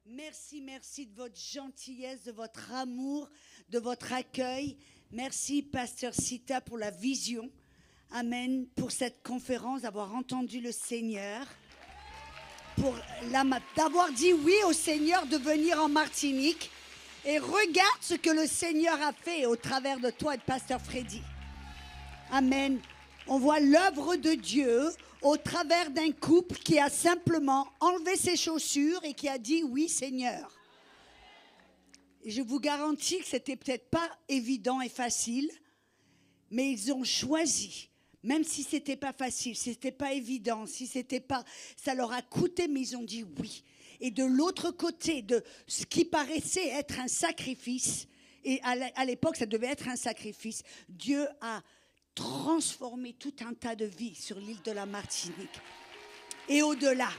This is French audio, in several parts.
Merci de votre gentillesse, de votre amour, de votre accueil. Merci, Pasteur Sita, pour la vision. Amen. Pour cette conférence, d'avoir entendu le Seigneur. D'avoir dit oui au Seigneur de venir en Martinique. Et regarde ce que le Seigneur a fait au travers de toi et de Pasteur Freddy. Amen. On voit l'œuvre de Dieu au travers d'un couple qui a simplement enlevé ses chaussures et qui a dit « Oui, Seigneur ». Et je vous garantis que c'était peut-être pas évident et facile, mais ils ont choisi, même si c'était pas facile, si c'était pas évident, si c'était pas, ça leur a coûté, mais ils ont dit oui. Et de l'autre côté de ce qui paraissait être un sacrifice, et à l'époque ça devait être un sacrifice, Dieu a transformer tout un tas de vies sur l'île de la Martinique et au-delà.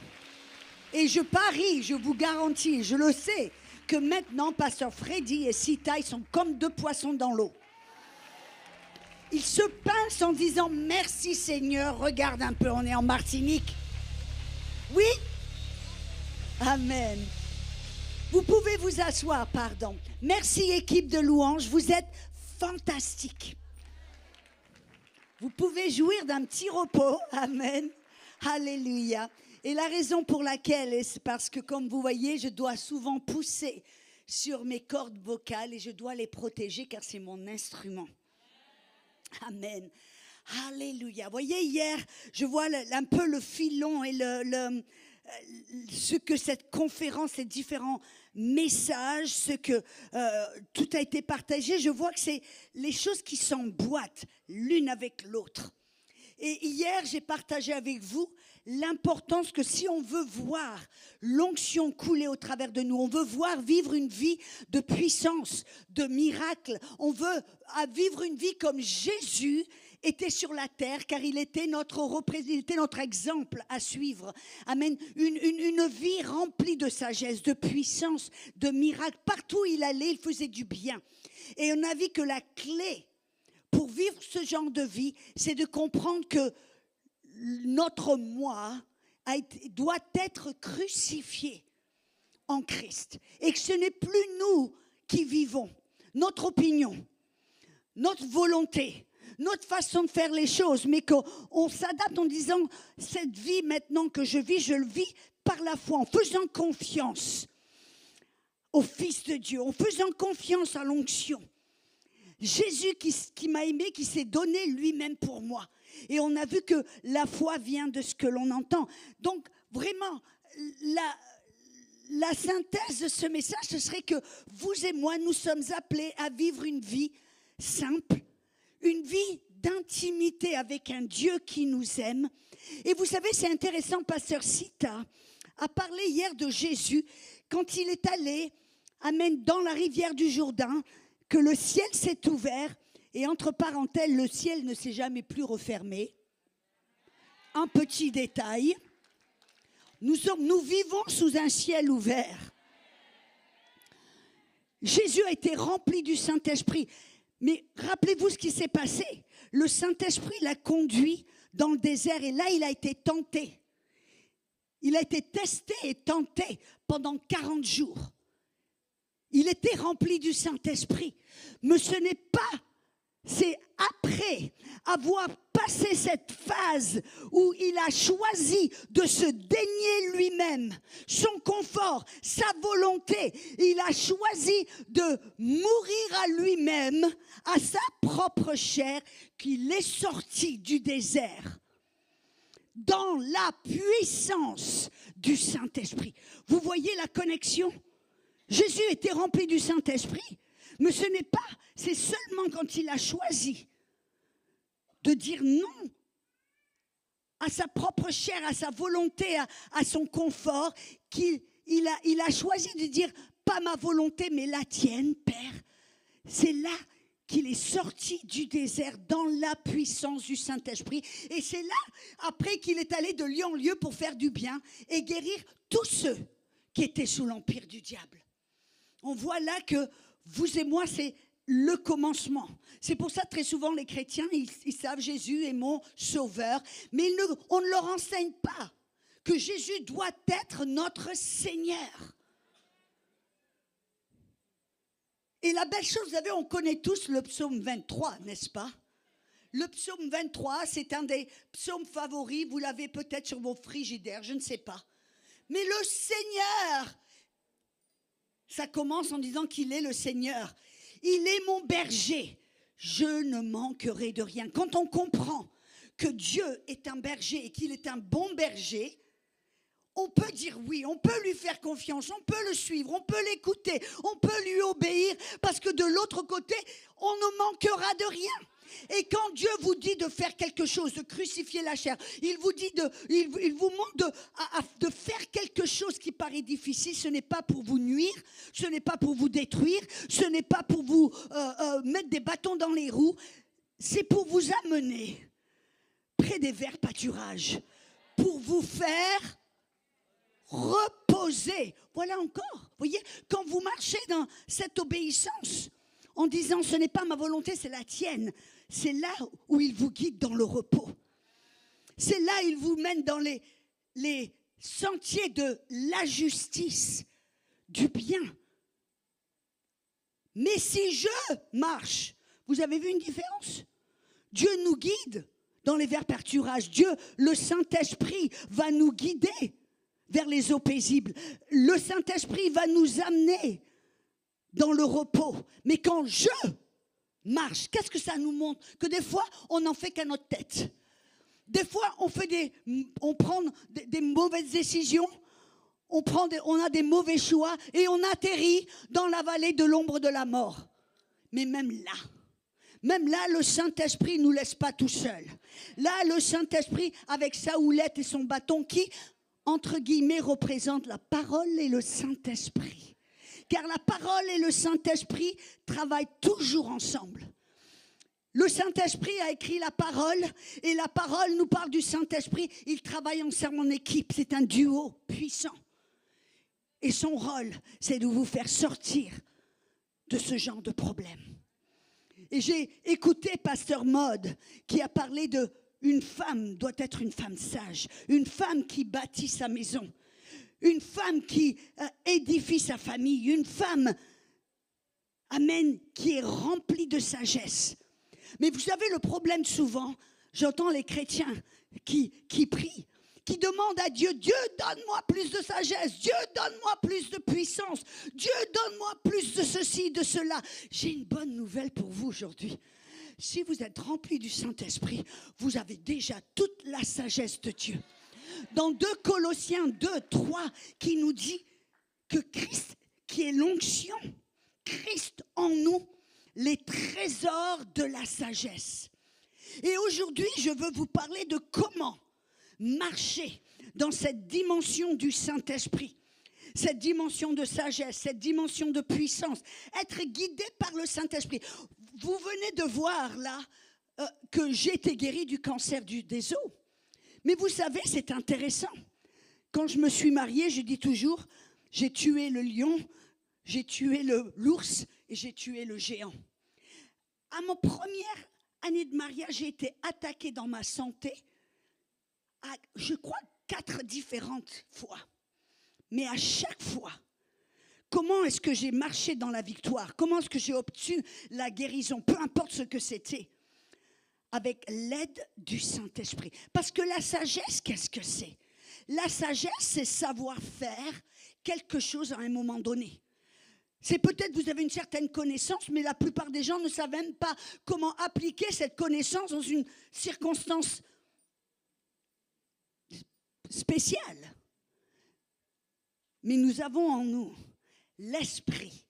Et je parie, je vous garantis, je le sais, que maintenant, Pasteur Freddy et Sita, ils sont comme deux poissons dans l'eau. Ils se pincent en disant « Merci Seigneur, regarde un peu, on est en Martinique. » Oui? Amen. Vous pouvez vous asseoir, pardon. Merci équipe de louanges, vous êtes fantastiques. Vous pouvez jouir d'un petit repos. Amen. Alléluia. Et la raison pour laquelle, c'est parce que, comme vous voyez, je dois souvent pousser sur mes cordes vocales et je dois les protéger car c'est mon instrument. Amen. Alléluia. Vous voyez, hier, je vois un peu le filon et ce que cette conférence, les différents messages, ce que tout a été partagé, je vois que c'est les choses qui s'emboîtent l'une avec l'autre. Et hier, j'ai partagé avec vous l'importance que si on veut voir l'onction couler au travers de nous, on veut voir vivre une vie de puissance, de miracle, on veut vivre une vie comme Jésus était sur la terre, car il était notre exemple à suivre. Amen. Une vie remplie de sagesse, de puissance, de miracle. Partout où il allait, il faisait du bien. Et on a vu que la clé pour vivre ce genre de vie, c'est de comprendre que notre moi doit être crucifié en Christ. Et que ce n'est plus nous qui vivons, notre opinion, notre volonté, notre façon de faire les choses, mais qu'on s'adapte en disant « cette vie maintenant que je le vis par la foi, en faisant confiance au Fils de Dieu, en faisant confiance à l'onction. » Jésus qui m'a aimé, qui s'est donné lui-même pour moi. Et on a vu que la foi vient de ce que l'on entend. Donc, vraiment, la synthèse de ce message, ce serait que vous et moi, nous sommes appelés à vivre une vie simple, une vie d'intimité avec un Dieu qui nous aime. Et vous savez, c'est intéressant, Pasteur Sita a parlé hier de Jésus quand il est allé, amen, dans la rivière du Jourdain, que le ciel s'est ouvert, et entre parenthèses, le ciel ne s'est jamais plus refermé. Un petit détail, nous vivons sous un ciel ouvert. Jésus a été rempli du Saint-Esprit, mais rappelez-vous ce qui s'est passé. Le Saint-Esprit l'a conduit dans le désert, et là, il a été tenté. Il a été testé et tenté pendant 40 jours. Il était rempli du Saint-Esprit. Mais ce n'est pas, c'est après avoir passé cette phase où il a choisi de se dénier lui-même, son confort, sa volonté. Il a choisi de mourir à lui-même, à sa propre chair, qu'il est sorti du désert dans la puissance du Saint-Esprit. Vous voyez la connexion ? Jésus était rempli du Saint-Esprit, mais ce n'est pas, c'est seulement quand il a choisi de dire non à sa propre chair, à sa volonté, à son confort, qu'il a choisi de dire pas ma volonté mais la tienne, Père. C'est là qu'il est sorti du désert dans la puissance du Saint-Esprit. Et c'est là, après, qu'il est allé de lieu en lieu pour faire du bien et guérir tous ceux qui étaient sous l'empire du diable. On voit là que vous et moi, c'est le commencement. C'est pour ça, très souvent, les chrétiens, ils savent Jésus est mon sauveur, mais on ne leur enseigne pas que Jésus doit être notre Seigneur. Et la belle chose, vous savez, on connaît tous le psaume 23, n'est-ce pas? Le psaume 23, c'est un des psaumes favoris. Vous l'avez peut-être sur vos frigidaires, je ne sais pas. Mais le Seigneur, ça commence en disant qu'il est le Seigneur. Il est mon berger. Je ne manquerai de rien. Quand on comprend que Dieu est un berger et qu'il est un bon berger, on peut dire oui, on peut lui faire confiance, on peut le suivre, on peut l'écouter, on peut lui obéir, parce que de l'autre côté, on ne manquera de rien. Et quand Dieu vous dit de faire quelque chose, de crucifier la chair, il vous dit il vous demande de faire quelque chose qui paraît difficile. Ce n'est pas pour vous nuire, ce n'est pas pour vous détruire, ce n'est pas pour vous mettre des bâtons dans les roues. C'est pour vous amener près des verts pâturages, pour vous faire reposer. Voilà encore. Vous voyez, quand vous marchez dans cette obéissance, en disant ce n'est pas ma volonté, c'est la tienne, c'est là où il vous guide dans le repos. C'est là où il vous mène dans les sentiers de la justice, du bien. Mais si je marche, vous avez vu une différence? Dieu nous guide dans les verts pâturages. Dieu, le Saint-Esprit, va nous guider vers les eaux paisibles. Le Saint-Esprit va nous amener dans le repos. Mais quand je marche, qu'est-ce que ça nous montre? Que des fois, on n'en fait qu'à notre tête. Des fois, on prend des mauvaises décisions, on a des mauvais choix et on atterrit dans la vallée de l'ombre de la mort. Mais même là, le Saint-Esprit ne nous laisse pas tout seuls. Là, le Saint-Esprit, avec sa houlette et son bâton, qui, entre guillemets, représente la parole et le Saint-Esprit. Car la parole et le Saint-Esprit travaillent toujours ensemble. Le Saint-Esprit a écrit la parole et la parole nous parle du Saint-Esprit. Ils travaillent ensemble en équipe. C'est un duo puissant. Et son rôle, c'est de vous faire sortir de ce genre de problème. Et j'ai écouté Pasteur Maud qui a parlé de une femme doit être une femme sage, une femme qui bâtit sa maison, une femme qui édifie sa famille, une femme, amen, qui est remplie de sagesse. Mais vous savez, le problème souvent, j'entends les chrétiens qui prient, qui demandent à Dieu, Dieu, donne-moi plus de sagesse, Dieu, donne-moi plus de puissance, Dieu, donne-moi plus de ceci, de cela. J'ai une bonne nouvelle pour vous aujourd'hui. Si vous êtes remplis du Saint-Esprit, vous avez déjà toute la sagesse de Dieu. Dans 2 Colossiens 2, 3, qui nous dit que Christ, qui est l'onction, Christ en nous, les trésors de la sagesse. Et aujourd'hui, je veux vous parler de comment marcher dans cette dimension du Saint-Esprit, cette dimension de sagesse, cette dimension de puissance, être guidé par le Saint-Esprit. Vous venez de voir là que j'ai été guérie du cancer des os. Mais vous savez, c'est intéressant. Quand je me suis mariée, je dis toujours, j'ai tué le lion, j'ai tué l'ours et j'ai tué le géant. À ma première année de mariage, j'ai été attaquée dans ma santé à, je crois, 4 différentes fois. Mais à chaque fois, comment est-ce que j'ai marché dans la victoire? Comment est-ce que j'ai obtenu la guérison? Peu importe ce que c'était. Avec l'aide du Saint-Esprit. Parce que la sagesse, qu'est-ce que c'est? La sagesse, c'est savoir faire quelque chose à un moment donné. C'est peut-être vous avez une certaine connaissance, mais la plupart des gens ne savent même pas comment appliquer cette connaissance dans une circonstance spéciale. Mais nous avons en nous l'Esprit,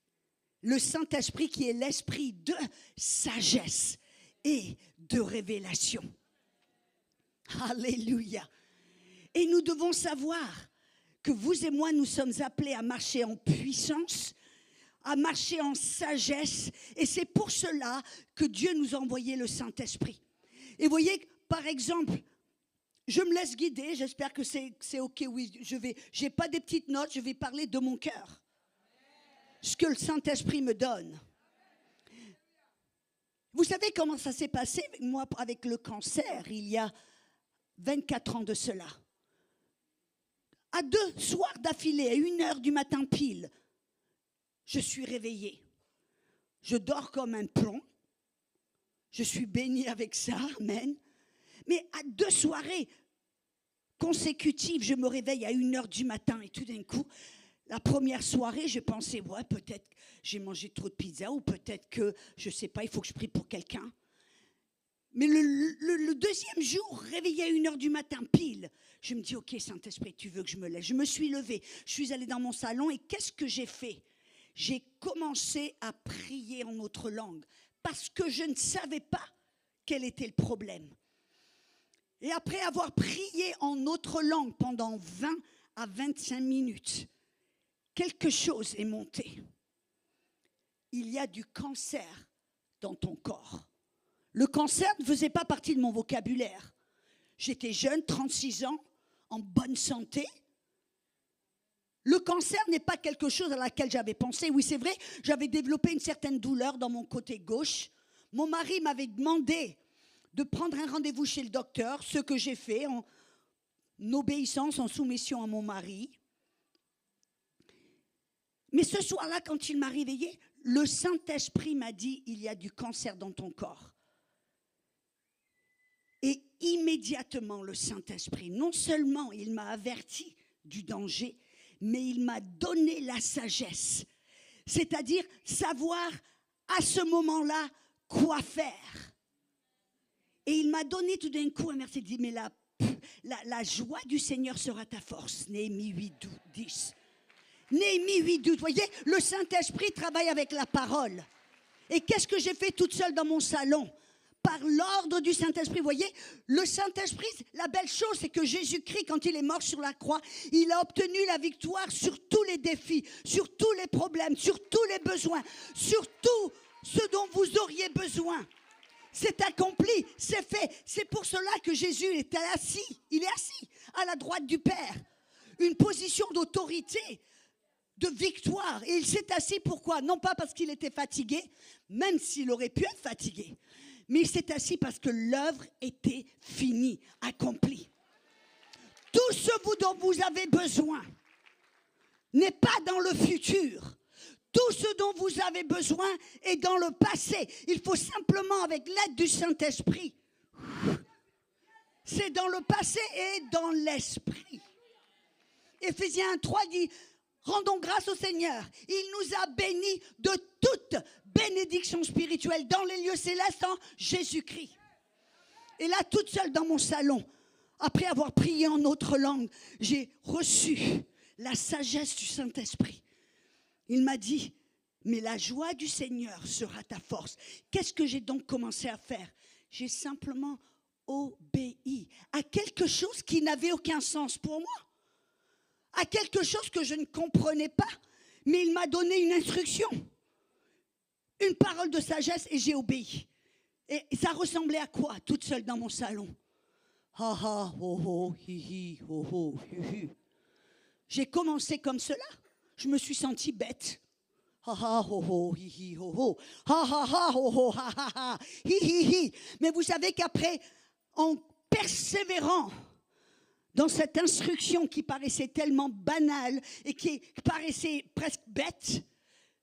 le Saint-Esprit qui est l'Esprit de sagesse et de révélation. Alléluia. Et nous devons savoir que vous et moi, nous sommes appelés à marcher en puissance, à marcher en sagesse. Et c'est pour cela que Dieu nous a envoyé le Saint-Esprit. Et vous voyez, par exemple, je me laisse guider, j'espère que c'est OK, oui, j'ai pas des petites notes, je vais parler de mon cœur. Ce que le Saint-Esprit me donne. Vous savez comment ça s'est passé, moi, avec le cancer, il y a 24 ans de cela. À 2 soirs d'affilée, à 1h du matin pile, je suis réveillée. Je dors comme un plomb. Je suis bénie avec ça, amen. Mais à 2 soirées consécutives, je me réveille à 1h du matin et tout d'un coup, la première soirée, je pensais, ouais, peut-être j'ai mangé trop de pizza ou peut-être que, je ne sais pas, il faut que je prie pour quelqu'un. Mais le deuxième jour, réveillé à 1h du matin, pile, je me dis, ok, Saint-Esprit, tu veux que je me lève. Je me suis levée, je suis allée dans mon salon et qu'est-ce que j'ai fait? J'ai commencé à prier en autre langue parce que je ne savais pas quel était le problème. Et après avoir prié en autre langue pendant 20 à 25 minutes, quelque chose est monté. Il y a du cancer dans ton corps. Le cancer ne faisait pas partie de mon vocabulaire. J'étais jeune, 36 ans, en bonne santé. Le cancer n'est pas quelque chose à laquelle j'avais pensé. Oui, c'est vrai, j'avais développé une certaine douleur dans mon côté gauche. Mon mari m'avait demandé de prendre un rendez-vous chez le docteur, ce que j'ai fait en obéissance, en soumission à mon mari. Mais ce soir-là, quand il m'a réveillée, le Saint-Esprit m'a dit, il y a du cancer dans ton corps. Et immédiatement, le Saint-Esprit, non seulement il m'a averti du danger, mais il m'a donné la sagesse. C'est-à-dire savoir à ce moment-là quoi faire. Et il m'a donné tout d'un coup un verset, il dit, mais la joie du Seigneur sera ta force. Néhémie 8, 10. Néhémie 8, 12. Vous voyez, le Saint-Esprit travaille avec la parole. Et qu'est-ce que j'ai fait toute seule dans mon salon? Par l'ordre du Saint-Esprit. Vous voyez, le Saint-Esprit, la belle chose, c'est que Jésus-Christ, quand il est mort sur la croix, il a obtenu la victoire sur tous les défis, sur tous les problèmes, sur tous les besoins, sur tout ce dont vous auriez besoin. C'est accompli, c'est fait. C'est pour cela que Jésus est assis. Il est assis à la droite du Père. Une position d'autorité, de victoire. Et il s'est assis pourquoi? Non pas parce qu'il était fatigué, même s'il aurait pu être fatigué. Mais il s'est assis parce que l'œuvre était finie, accomplie. Tout ce dont vous avez besoin n'est pas dans le futur. Tout ce dont vous avez besoin est dans le passé. Il faut simplement, avec l'aide du Saint-Esprit, c'est dans le passé et dans l'esprit. Éphésiens 1:3 dit, rendons grâce au Seigneur. Il nous a bénis de toute bénédiction spirituelle dans les lieux célestes en Jésus-Christ. Et là, toute seule dans mon salon, après avoir prié en autre langue, j'ai reçu la sagesse du Saint-Esprit. Il m'a dit, mais la joie du Seigneur sera ta force. Qu'est-ce que j'ai donc commencé à faire? J'ai simplement obéi à quelque chose qui n'avait aucun sens pour moi. À quelque chose que je ne comprenais pas, mais il m'a donné une instruction, une parole de sagesse et j'ai obéi. Et ça ressemblait à quoi, toute seule dans mon salon? Ha ha, ho ho, hi hi, ho ho, hu hu. J'ai commencé comme cela, je me suis sentie bête. Ha ha, ho ho, hi hi, ho ho, ha ha ha, ho ho, ha ha ha, hi hi hi. Mais vous savez qu'après, en persévérant dans cette instruction qui paraissait tellement banale et qui paraissait presque bête,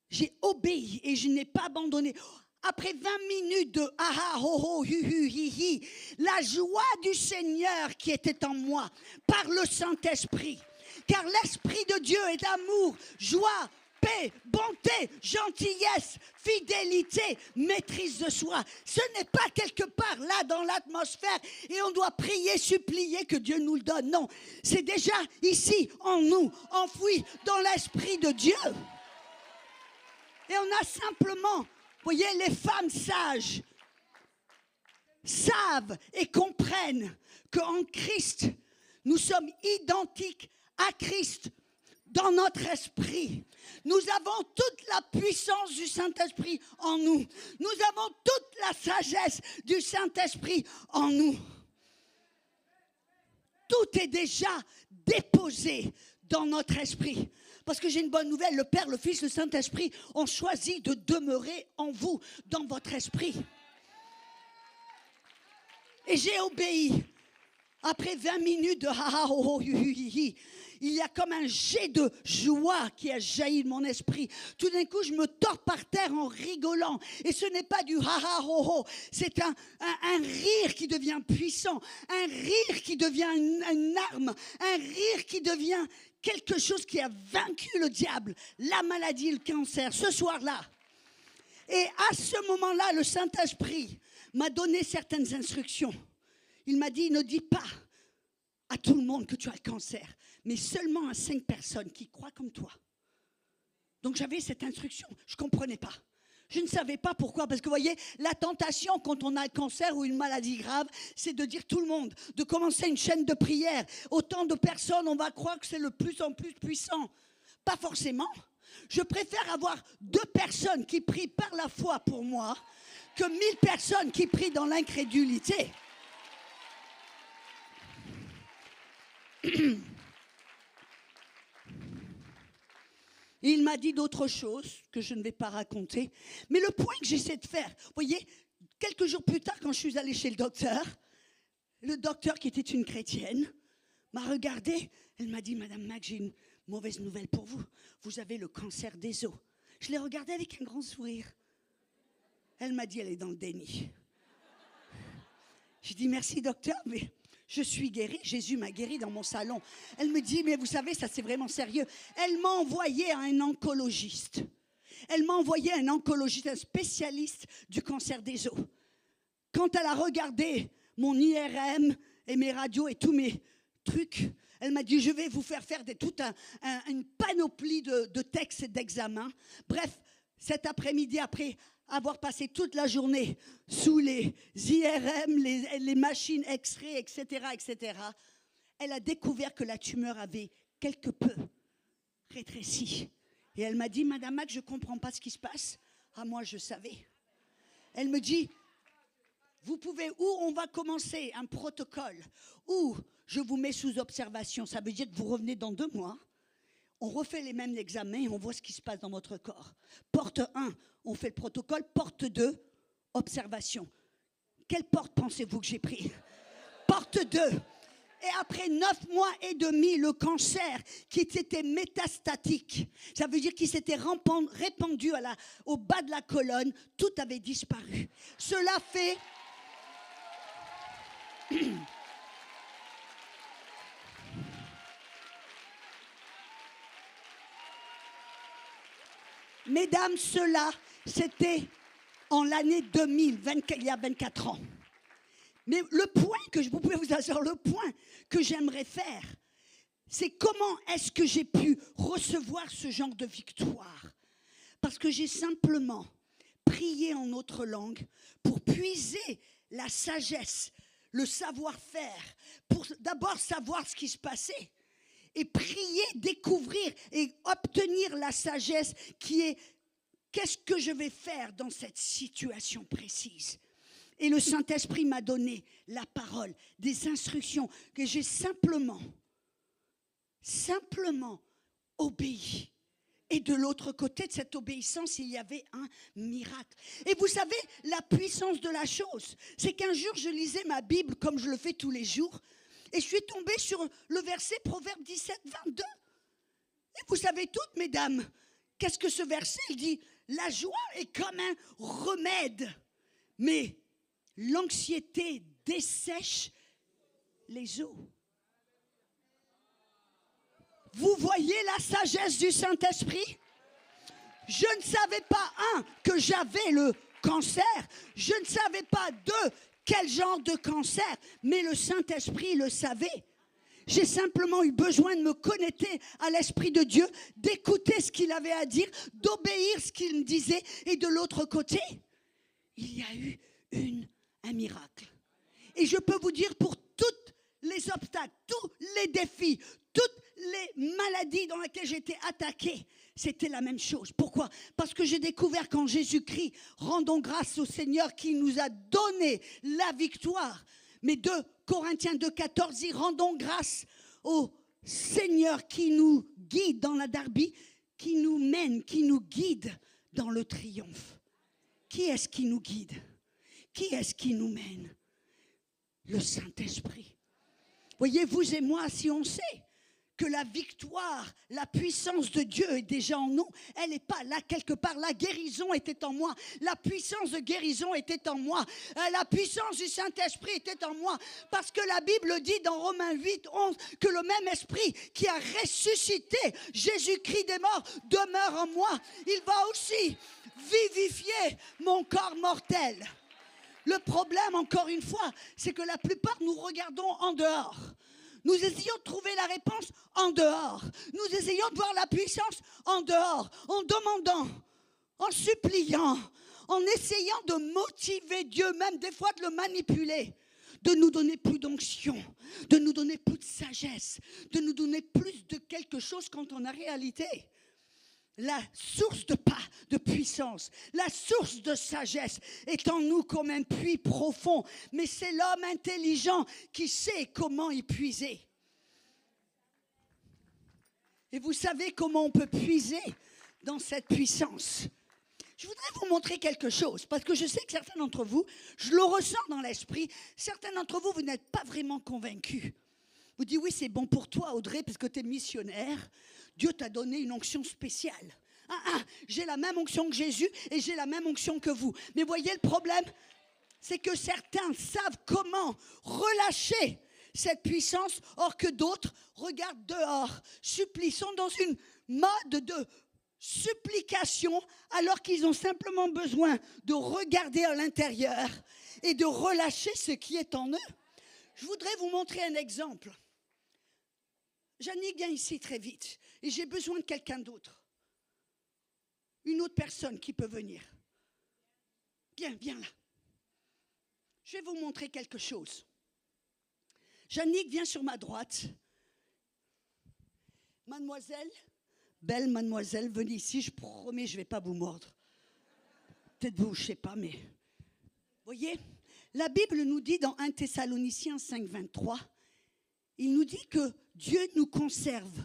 j'ai obéi et je n'ai pas abandonné. Après 20 minutes de ah ah, ho ho, hu hu, hi hi, la joie du Seigneur qui était en moi par le Saint-Esprit. Car l'Esprit de Dieu est amour, joie, paix, bonté, gentillesse, fidélité, maîtrise de soi. Ce n'est pas quelque part là dans l'atmosphère et on doit prier, supplier que Dieu nous le donne. Non, c'est déjà ici, en nous, enfoui dans l'Esprit de Dieu. Et on a simplement, vous voyez, les femmes sages savent et comprennent qu'en Christ, nous sommes identiques à Christ dans notre esprit. Nous avons toute la puissance du Saint-Esprit en nous. Nous avons toute la sagesse du Saint-Esprit en nous. Tout est déjà déposé dans notre esprit. Parce que j'ai une bonne nouvelle, le Père, le Fils, le Saint-Esprit ont choisi de demeurer en vous, dans votre esprit. Et j'ai obéi. Après 20 minutes de ha ha ho ho hi hi hi, il y a comme un jet de joie qui a jailli de mon esprit. Tout d'un coup, je me tords par terre en rigolant. Et ce n'est pas du ha ha ho ho, c'est un rire qui devient puissant, un rire qui devient une arme, un rire qui devient quelque chose qui a vaincu le diable, la maladie, le cancer, ce soir-là. Et à ce moment-là, le Saint-Esprit m'a donné certaines instructions. Il m'a dit, ne dis pas à tout le monde que tu as le cancer, mais seulement à 5 personnes qui croient comme toi. Donc j'avais cette instruction, je ne comprenais pas. Je ne savais pas pourquoi, parce que vous voyez, la tentation quand on a le cancer ou une maladie grave, c'est de dire tout le monde, de commencer une chaîne de prière. Autant de personnes, on va croire que c'est le plus en plus puissant. Pas forcément. Je préfère avoir 2 personnes qui prient par la foi pour moi que 1000 personnes qui prient dans l'incrédulité. Il m'a dit d'autres choses que je ne vais pas raconter. Mais le point que j'essaie de faire, vous voyez, quelques jours plus tard, quand je suis allée chez le docteur qui était une chrétienne, m'a regardée. Elle m'a dit, Madame Mac, j'ai une mauvaise nouvelle pour vous. Vous avez le cancer des os. Je l'ai regardée avec un grand sourire. Elle m'a dit, elle est dans le déni. J'ai dit, merci docteur, mais je suis guérie. Jésus m'a guérie dans mon salon. Elle me dit, mais vous savez, ça c'est vraiment sérieux. Elle m'a envoyé à un oncologiste. Elle m'a envoyé à un oncologiste, un spécialiste du cancer des os. Quand elle a regardé mon IRM et mes radios et tous mes trucs, elle m'a dit, je vais vous faire toute une panoplie de textes et d'examens. Bref, cet après-midi, après avoir passé toute la journée sous les IRM, les machines X-ray, etc., elle a découvert que la tumeur avait quelque peu rétréci. Et elle m'a dit, Madame Mac, je ne comprends pas ce qui se passe. Ah, moi, je savais. Elle me dit, vous pouvez, ou on va commencer un protocole, ou je vous mets sous observation. Ça veut dire que vous revenez dans 2 mois. On refait les mêmes examens et on voit ce qui se passe dans votre corps. Porte 1, on fait le protocole. Porte 2, observation. Quelle porte pensez-vous que j'ai pris? Porte 2. Et après 9 mois et demi, le cancer qui était métastatique, ça veut dire qu'il s'était répandu au bas de la colonne, tout avait disparu. Cela fait... Mesdames, cela, c'était en l'année 2000, il y a 24 ans. Mais le point vous pouvez vous assurer, le point que j'aimerais faire, c'est comment est-ce que j'ai pu recevoir ce genre de victoire? Parce que j'ai simplement prié en autre langue pour puiser la sagesse, le savoir-faire, pour d'abord savoir ce qui se passait. Et prier, découvrir et obtenir la sagesse qui est qu'est-ce que je vais faire dans cette situation précise. Et le Saint-Esprit m'a donné la parole, des instructions que j'ai simplement obéi. Et de l'autre côté de cette obéissance, il y avait un miracle. Et vous savez, la puissance de la chose, c'est qu'un jour, je lisais ma Bible comme je le fais tous les jours. Et je suis tombée sur le verset Proverbe 17, 22. Et vous savez toutes, mesdames, qu'est-ce que ce verset il dit? La joie est comme un remède, mais l'anxiété dessèche les eaux. Vous voyez la sagesse du Saint-Esprit? Je ne savais pas, que j'avais le cancer. Je ne savais pas, quel genre de cancer, mais le Saint-Esprit le savait. J'ai simplement eu besoin de me connecter à l'Esprit de Dieu, d'écouter ce qu'il avait à dire, d'obéir ce qu'il me disait. Et de l'autre côté, il y a eu un miracle. Et je peux vous dire, pour tous les obstacles, tous les défis, toutes les maladies dans lesquelles j'étais attaquée, c'était la même chose. Pourquoi? Parce que j'ai découvert qu'en Jésus-Christ, rendons grâce au Seigneur qui nous a donné la victoire. Mais 2 Corinthiens 2,14 dit, rendons grâce au Seigneur qui nous guide dans la Darby, qui nous mène, qui nous guide dans le triomphe. Qui est-ce qui nous guide? Qui est-ce qui nous mène? Le Saint-Esprit. Voyez, vous et moi, si on sait que la victoire, la puissance de Dieu est déjà en nous, elle n'est pas là quelque part. La guérison était en moi, la puissance de guérison était en moi, la puissance du Saint-Esprit était en moi, parce que la Bible dit dans Romains 8, 11, que le même esprit qui a ressuscité Jésus-Christ des morts demeure en moi. Il va aussi vivifier mon corps mortel. Le problème, encore une fois, c'est que la plupart nous regardons en dehors. Nous essayons de trouver la réponse en dehors. Nous essayons de voir la puissance en dehors, en demandant, en suppliant, en essayant de motiver Dieu, même des fois de le manipuler, de nous donner plus d'onction, de nous donner plus de sagesse, de nous donner plus de quelque chose quand en réalité, la source de puissance, la source de sagesse est en nous comme un puits profond. Mais c'est l'homme intelligent qui sait comment y puiser. Et vous savez comment on peut puiser dans cette puissance. Je voudrais vous montrer quelque chose, parce que je sais que certains d'entre vous, je le ressens dans l'esprit, certains d'entre vous, vous n'êtes pas vraiment convaincus. Vous dites, oui, c'est bon pour toi, Audrey, parce que tu es missionnaire. Dieu t'a donné une onction spéciale. J'ai la même onction que Jésus et j'ai la même onction que vous. Mais voyez le problème, c'est que certains savent comment relâcher cette puissance, or que d'autres regardent dehors, supplient, sont dans une mode de supplication, alors qu'ils ont simplement besoin de regarder à l'intérieur et de relâcher ce qui est en eux. Je voudrais vous montrer un exemple. Jannick vient ici très vite et j'ai besoin de quelqu'un d'autre. Une autre personne qui peut venir. Viens là. Je vais vous montrer quelque chose. Jannick vient sur ma droite. Mademoiselle, belle mademoiselle, venez ici, je promets, je ne vais pas vous mordre. Peut-être vous, je ne sais pas, mais... Voyez, la Bible nous dit dans 1 Thessaloniciens 5, 23, il nous dit que Dieu nous conserve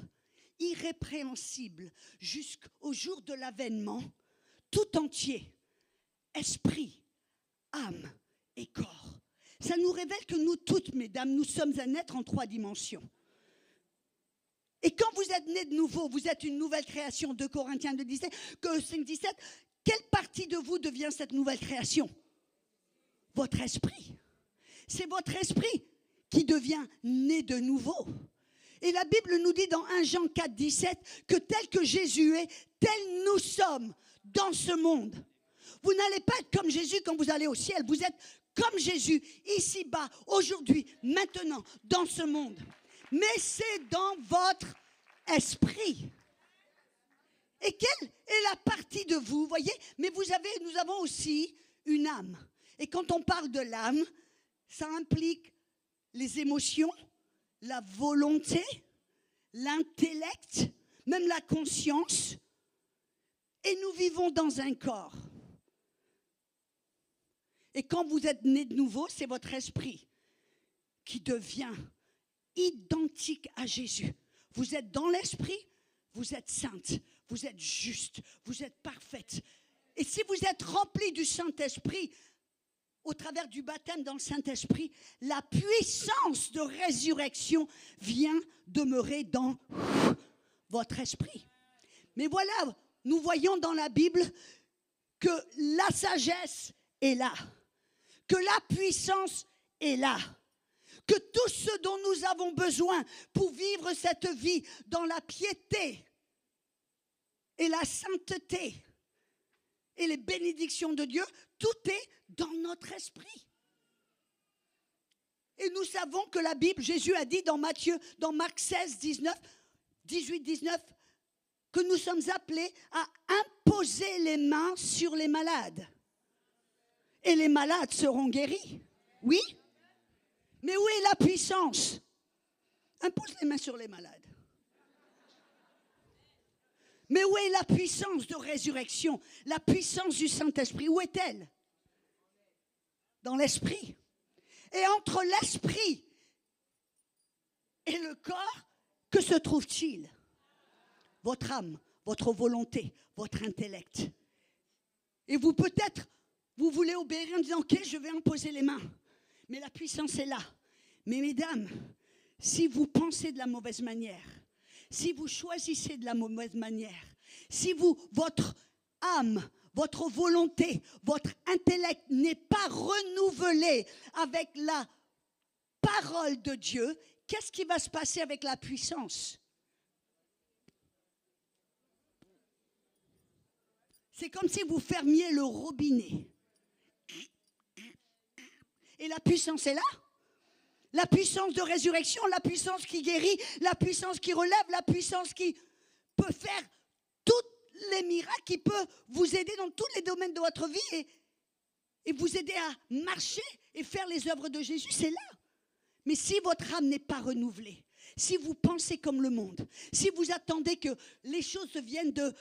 irrépréhensibles jusqu'au jour de l'avènement, tout entier, esprit, âme et corps. Ça nous révèle que nous toutes, mesdames, nous sommes un être en 3 dimensions. Et quand vous êtes nés de nouveau, vous êtes une nouvelle création, 2 Corinthiens 2, 17, 5, 17, quelle partie de vous devient cette nouvelle création? Votre esprit. C'est votre esprit qui devient né de nouveau. Et la Bible nous dit dans 1 Jean 4, 17 que tel que Jésus est, tel nous sommes dans ce monde. Vous n'allez pas être comme Jésus quand vous allez au ciel. Vous êtes comme Jésus, ici-bas, aujourd'hui, maintenant, dans ce monde. Mais c'est dans votre esprit. Et quelle est la partie de vous, voyez? Mais nous avons aussi une âme. Et quand on parle de l'âme, ça implique les émotions, la volonté, l'intellect, même la conscience. Et nous vivons dans un corps. Et quand vous êtes né de nouveau, c'est votre esprit qui devient identique à Jésus. Vous êtes dans l'esprit, vous êtes sainte, vous êtes juste, vous êtes parfaite. Et si vous êtes rempli du Saint-Esprit, au travers du baptême dans le Saint-Esprit, la puissance de résurrection vient demeurer dans votre esprit. Mais voilà, nous voyons dans la Bible que la sagesse est là, que la puissance est là, que tout ce dont nous avons besoin pour vivre cette vie dans la piété et la sainteté et les bénédictions de Dieu, tout est dans notre esprit. Et nous savons que la Bible, Jésus a dit dans Marc 16, 18, 19, que nous sommes appelés à imposer les mains sur les malades. Et les malades seront guéris. Oui? Mais où est la puissance? Impose les mains sur les malades. Mais où est la puissance de résurrection? La puissance du Saint-Esprit, où est-elle? Dans l'esprit. Et entre l'esprit et le corps, que se trouve-t-il? Votre âme, votre volonté, votre intellect. Et vous peut-être, vous voulez obéir en disant, ok, je vais imposer les mains. Mais la puissance est là. Mais mesdames, si vous pensez de la mauvaise manière, si vous choisissez de la mauvaise manière, si votre âme, votre volonté, votre intellect n'est pas renouvelé avec la parole de Dieu, qu'est-ce qui va se passer avec la puissance? C'est comme si vous fermiez le robinet. Et la puissance est là. La puissance de résurrection, la puissance qui guérit, la puissance qui relève, la puissance qui peut faire tous les miracles, qui peut vous aider dans tous les domaines de votre vie et vous aider à marcher et faire les œuvres de Jésus, c'est là. Mais si votre âme n'est pas renouvelée, si vous pensez comme le monde, si vous attendez que les choses viennent de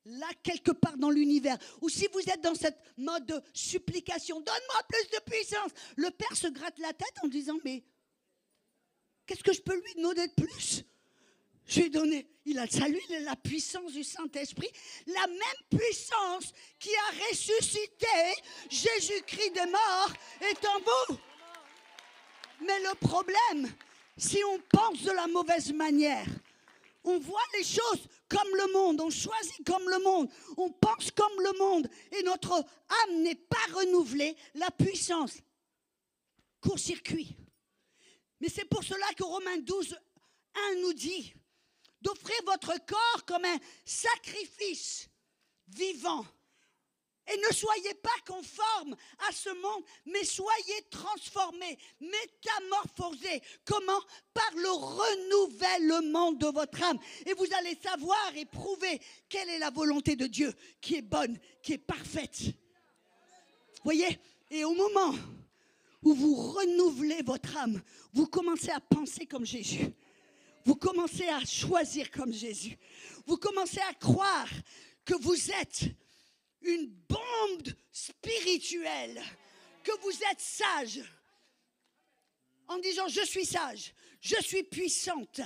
là, quelque part dans l'univers, ou si vous êtes dans cette mode de supplication, donne-moi plus de puissance, le Père se gratte la tête en disant, mais qu'est-ce que je peux lui demander de plus? Je lui ai donné, il a la puissance du Saint-Esprit, la même puissance qui a ressuscité Jésus-Christ des morts est en vous. Mais le problème, si on pense de la mauvaise manière, on voit les choses comme le monde, on choisit comme le monde, on pense comme le monde, et notre âme n'est pas renouvelée, la puissance, court-circuit. Mais c'est pour cela que Romains 12, 1 nous dit d'offrir votre corps comme un sacrifice vivant. Et ne soyez pas conformes à ce monde, mais soyez transformés, métamorphosés. Comment? Par le renouvellement de votre âme. Et vous allez savoir et prouver quelle est la volonté de Dieu, qui est bonne, qui est parfaite. Voyez? Et au moment où vous renouvelez votre âme, vous commencez à penser comme Jésus. Vous commencez à choisir comme Jésus. Vous commencez à croire que vous êtes une bombe spirituelle, que vous êtes sage, en disant je suis sage, je suis puissante,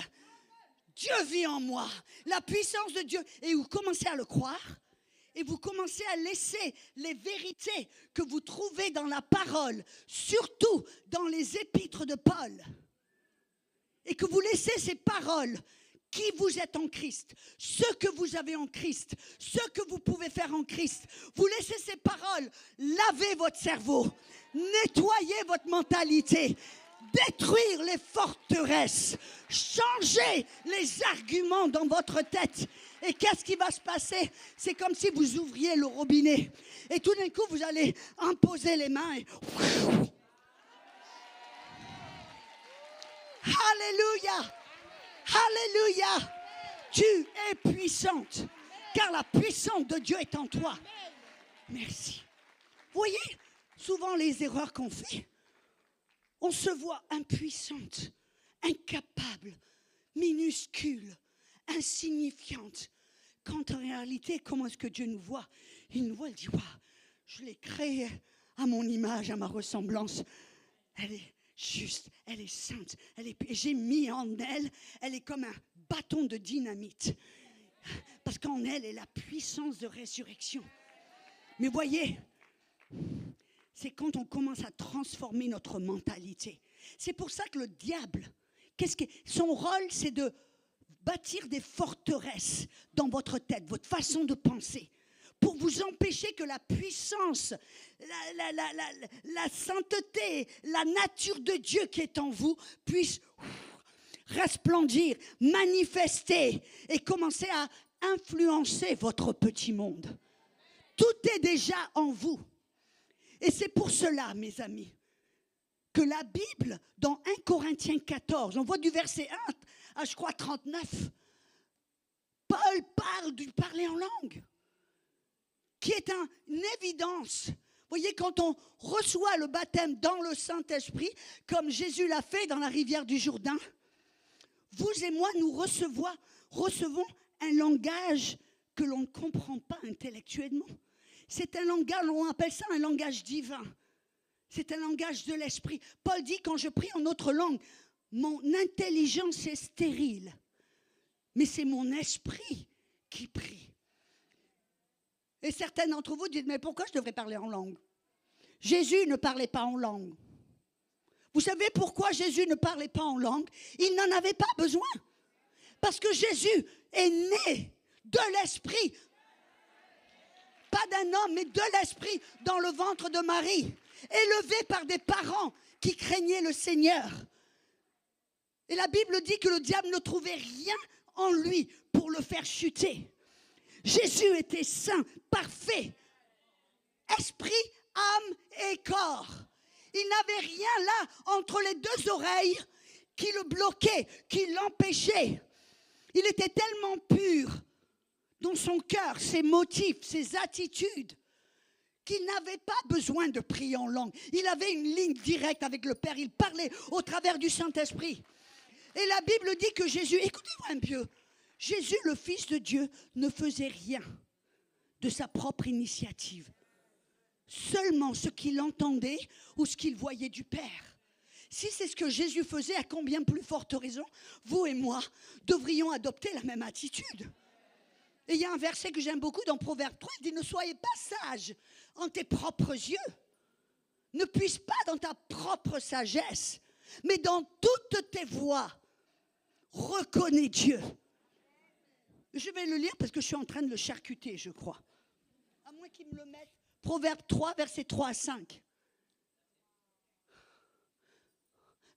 Dieu vit en moi, la puissance de Dieu, et vous commencez à le croire, et vous commencez à laisser les vérités que vous trouvez dans la parole, surtout dans les épîtres de Paul, et que vous laissez ces paroles qui vous êtes en Christ, ce que vous avez en Christ, ce que vous pouvez faire en Christ. Vous laissez ces paroles laver votre cerveau, nettoyer votre mentalité, détruire les forteresses, changer les arguments dans votre tête. Et qu'est-ce qui va se passer? C'est comme si vous ouvriez le robinet et tout d'un coup vous allez imposer les mains et... Alléluia! Alléluia! Tu es puissante, car la puissance de Dieu est en toi. Merci. Vous voyez, souvent les erreurs qu'on fait, on se voit impuissante, incapable, minuscule, insignifiante. Quand en réalité, comment est-ce que Dieu nous voit? Il nous voit, il dit, waouh, je l'ai créée à mon image, à ma ressemblance. Elle est juste, elle est sainte, j'ai mis en elle, elle est comme un bâton de dynamite. Parce qu'en elle est la puissance de résurrection. Mais voyez, c'est quand on commence à transformer notre mentalité. C'est pour ça que le diable, son rôle, c'est de bâtir des forteresses dans votre tête, votre façon de penser, pour vous empêcher que la puissance, la sainteté, la nature de Dieu qui est en vous puisse resplendir, manifester et commencer à influencer votre petit monde. Tout est déjà en vous. Et c'est pour cela, mes amis, que la Bible, dans 1 Corinthiens 14, on voit du verset 1 à, je crois, 39, Paul parle du parler en langue, qui est une évidence. Vous voyez, quand on reçoit le baptême dans le Saint-Esprit, comme Jésus l'a fait dans la rivière du Jourdain, vous et moi, nous recevons un langage que l'on ne comprend pas intellectuellement. C'est un langage, on appelle ça un langage divin. C'est un langage de l'esprit. Paul dit, quand je prie en autre langue, mon intelligence est stérile. Mais c'est mon esprit qui prie. Et certains d'entre vous disent, mais pourquoi je devrais parler en langue? Jésus ne parlait pas en langue. Vous savez pourquoi Jésus ne parlait pas en langue? Il n'en avait pas besoin. Parce que Jésus est né de l'Esprit. Pas d'un homme, mais de l'Esprit dans le ventre de Marie. Élevé par des parents qui craignaient le Seigneur. Et la Bible dit que le diable ne trouvait rien en lui pour le faire chuter. Jésus était saint, parfait. Esprit, âme et corps. Il n'avait rien là entre les deux oreilles qui le bloquait, qui l'empêchait. Il était tellement pur dans son cœur, ses motifs, ses attitudes, qu'il n'avait pas besoin de prier en langue. Il avait une ligne directe avec le Père. Il parlait au travers du Saint-Esprit. Et la Bible dit que Jésus, écoutez-moi un peu, Jésus, le Fils de Dieu, ne faisait rien de sa propre initiative. Seulement ce qu'il entendait ou ce qu'il voyait du Père. Si c'est ce que Jésus faisait, à combien plus forte raison, vous et moi devrions adopter la même attitude. Et il y a un verset que j'aime beaucoup dans Proverbe 3, il dit « Ne soyez pas sages en tes propres yeux. Ne puise pas dans ta propre sagesse, mais dans toutes tes voies, reconnais Dieu. » Je vais le lire parce que je suis en train de le charcuter, je crois. À moins qu'il me le mette. Proverbe 3, versets 3 à 5.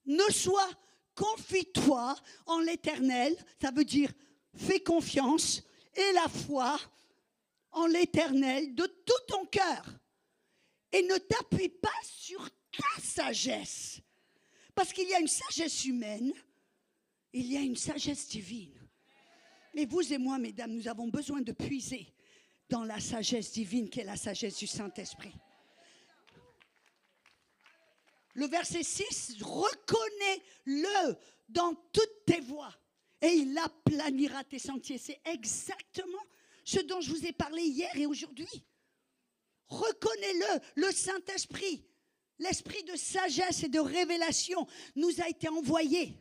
Ne sois, confie-toi en l'Éternel, ça veut dire fais confiance, et la foi en l'Éternel de tout ton cœur. Et ne t'appuie pas sur ta sagesse. Parce qu'il y a une sagesse humaine, il y a une sagesse divine. Et vous et moi, mesdames, nous avons besoin de puiser dans la sagesse divine qui est la sagesse du Saint-Esprit. Le verset 6, reconnais-le dans toutes tes voies et il aplanira tes sentiers. C'est exactement ce dont je vous ai parlé hier et aujourd'hui. Reconnais-le, le Saint-Esprit, l'esprit de sagesse et de révélation nous a été envoyé.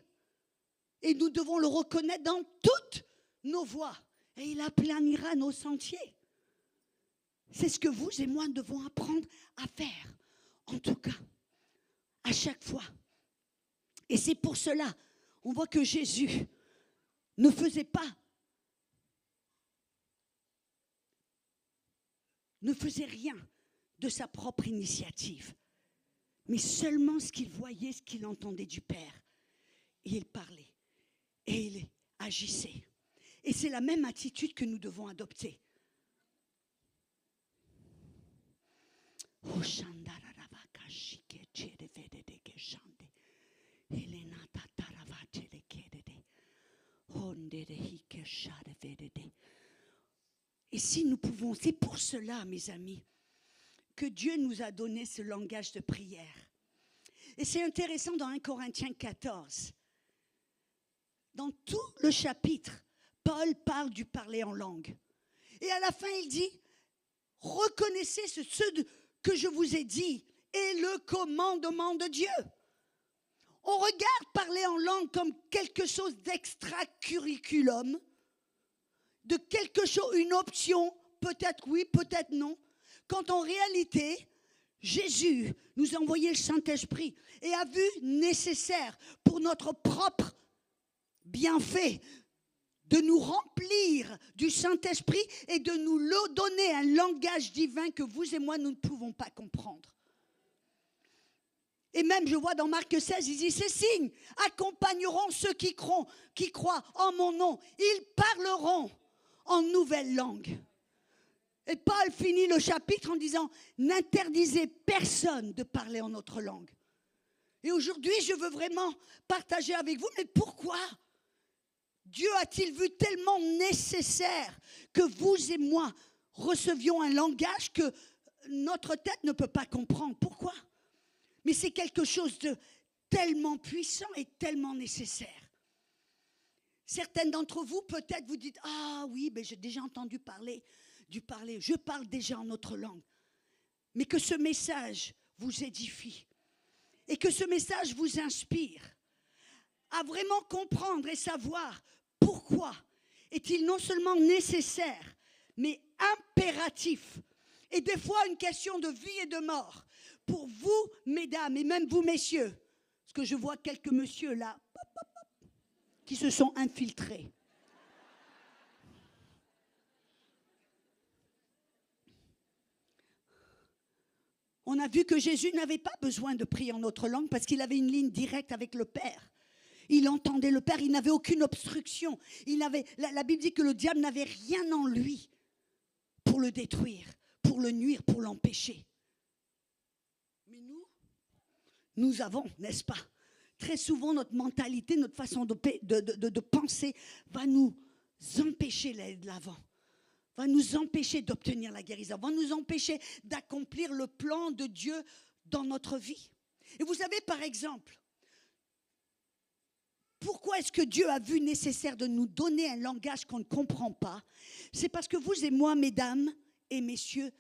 Et nous devons le reconnaître dans toutes nos voies. Et il aplanira nos sentiers. C'est ce que vous et moi devons apprendre à faire. En tout cas, à chaque fois. Et c'est pour cela, on voit que Jésus ne faisait rien de sa propre initiative, mais seulement ce qu'il voyait, ce qu'il entendait du Père. Et il parlait, et il agissait. Et c'est la même attitude que nous devons adopter. Et si nous pouvons, c'est pour cela, mes amis, que Dieu nous a donné ce langage de prière. Et c'est intéressant dans 1 Corinthiens 14. Dans tout le chapitre, Paul parle du parler en langue. Et à la fin, il dit, reconnaissez ce que je vous ai dit et le commandement de Dieu. On regarde parler en langue comme quelque chose d'extracurriculum, de quelque chose, une option, peut-être oui, peut-être non, quand en réalité, Jésus nous a envoyé le Saint-Esprit et a vu nécessaire pour notre propre bienfait de nous remplir du Saint-Esprit et de nous donner un langage divin que vous et moi, nous ne pouvons pas comprendre. Et même, je vois dans Marc 16, il dit, ces signes accompagneront ceux qui croient en mon nom. Ils parleront en nouvelle langue. Et Paul finit le chapitre en disant, n'interdisez personne de parler en notre langue. Et aujourd'hui, je veux vraiment partager avec vous, mais pourquoi Dieu a-t-il vu tellement nécessaire que vous et moi recevions un langage que notre tête ne peut pas comprendre? Pourquoi? Mais c'est quelque chose de tellement puissant et tellement nécessaire. Certaines d'entre vous, peut-être, vous dites, ah oui, mais j'ai déjà entendu parler du parler. Je parle déjà en autre langue. Mais que ce message vous édifie et que ce message vous inspire à vraiment comprendre et savoir pourquoi est-il non seulement nécessaire, mais impératif, et des fois une question de vie et de mort, pour vous, mesdames, et même vous, messieurs. Parce que je vois quelques messieurs là qui se sont infiltrés. On a vu que Jésus n'avait pas besoin de prier en notre langue parce qu'il avait une ligne directe avec le Père. Il entendait le Père, il n'avait aucune obstruction. La Bible dit que le diable n'avait rien en lui pour le détruire, pour le nuire, pour l'empêcher. Mais nous avons, n'est-ce pas, très souvent notre mentalité, notre façon de penser va nous empêcher d'aller de l'avant, va nous empêcher d'obtenir la guérison, va nous empêcher d'accomplir le plan de Dieu dans notre vie. Et vous savez, par exemple, pourquoi est-ce que Dieu a vu nécessaire de nous donner un langage qu'on ne comprend pas? C'est parce que vous et moi, mesdames et messieurs,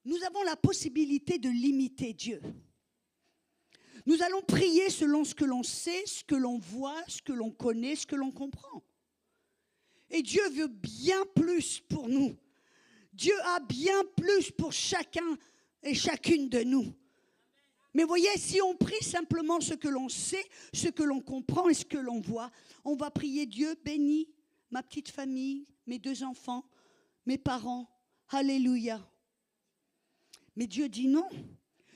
nous avons la possibilité de limiter Dieu. Nous allons prier selon ce que l'on sait, ce que l'on voit, ce que l'on connaît, ce que l'on comprend. Et Dieu veut bien plus pour nous. Dieu a bien plus pour chacun et chacune de nous. Mais voyez, si on prie simplement ce que l'on sait, ce que l'on comprend et ce que l'on voit, on va prier Dieu, bénis ma petite famille, mes 2 enfants, mes parents. Alléluia. Mais Dieu dit non.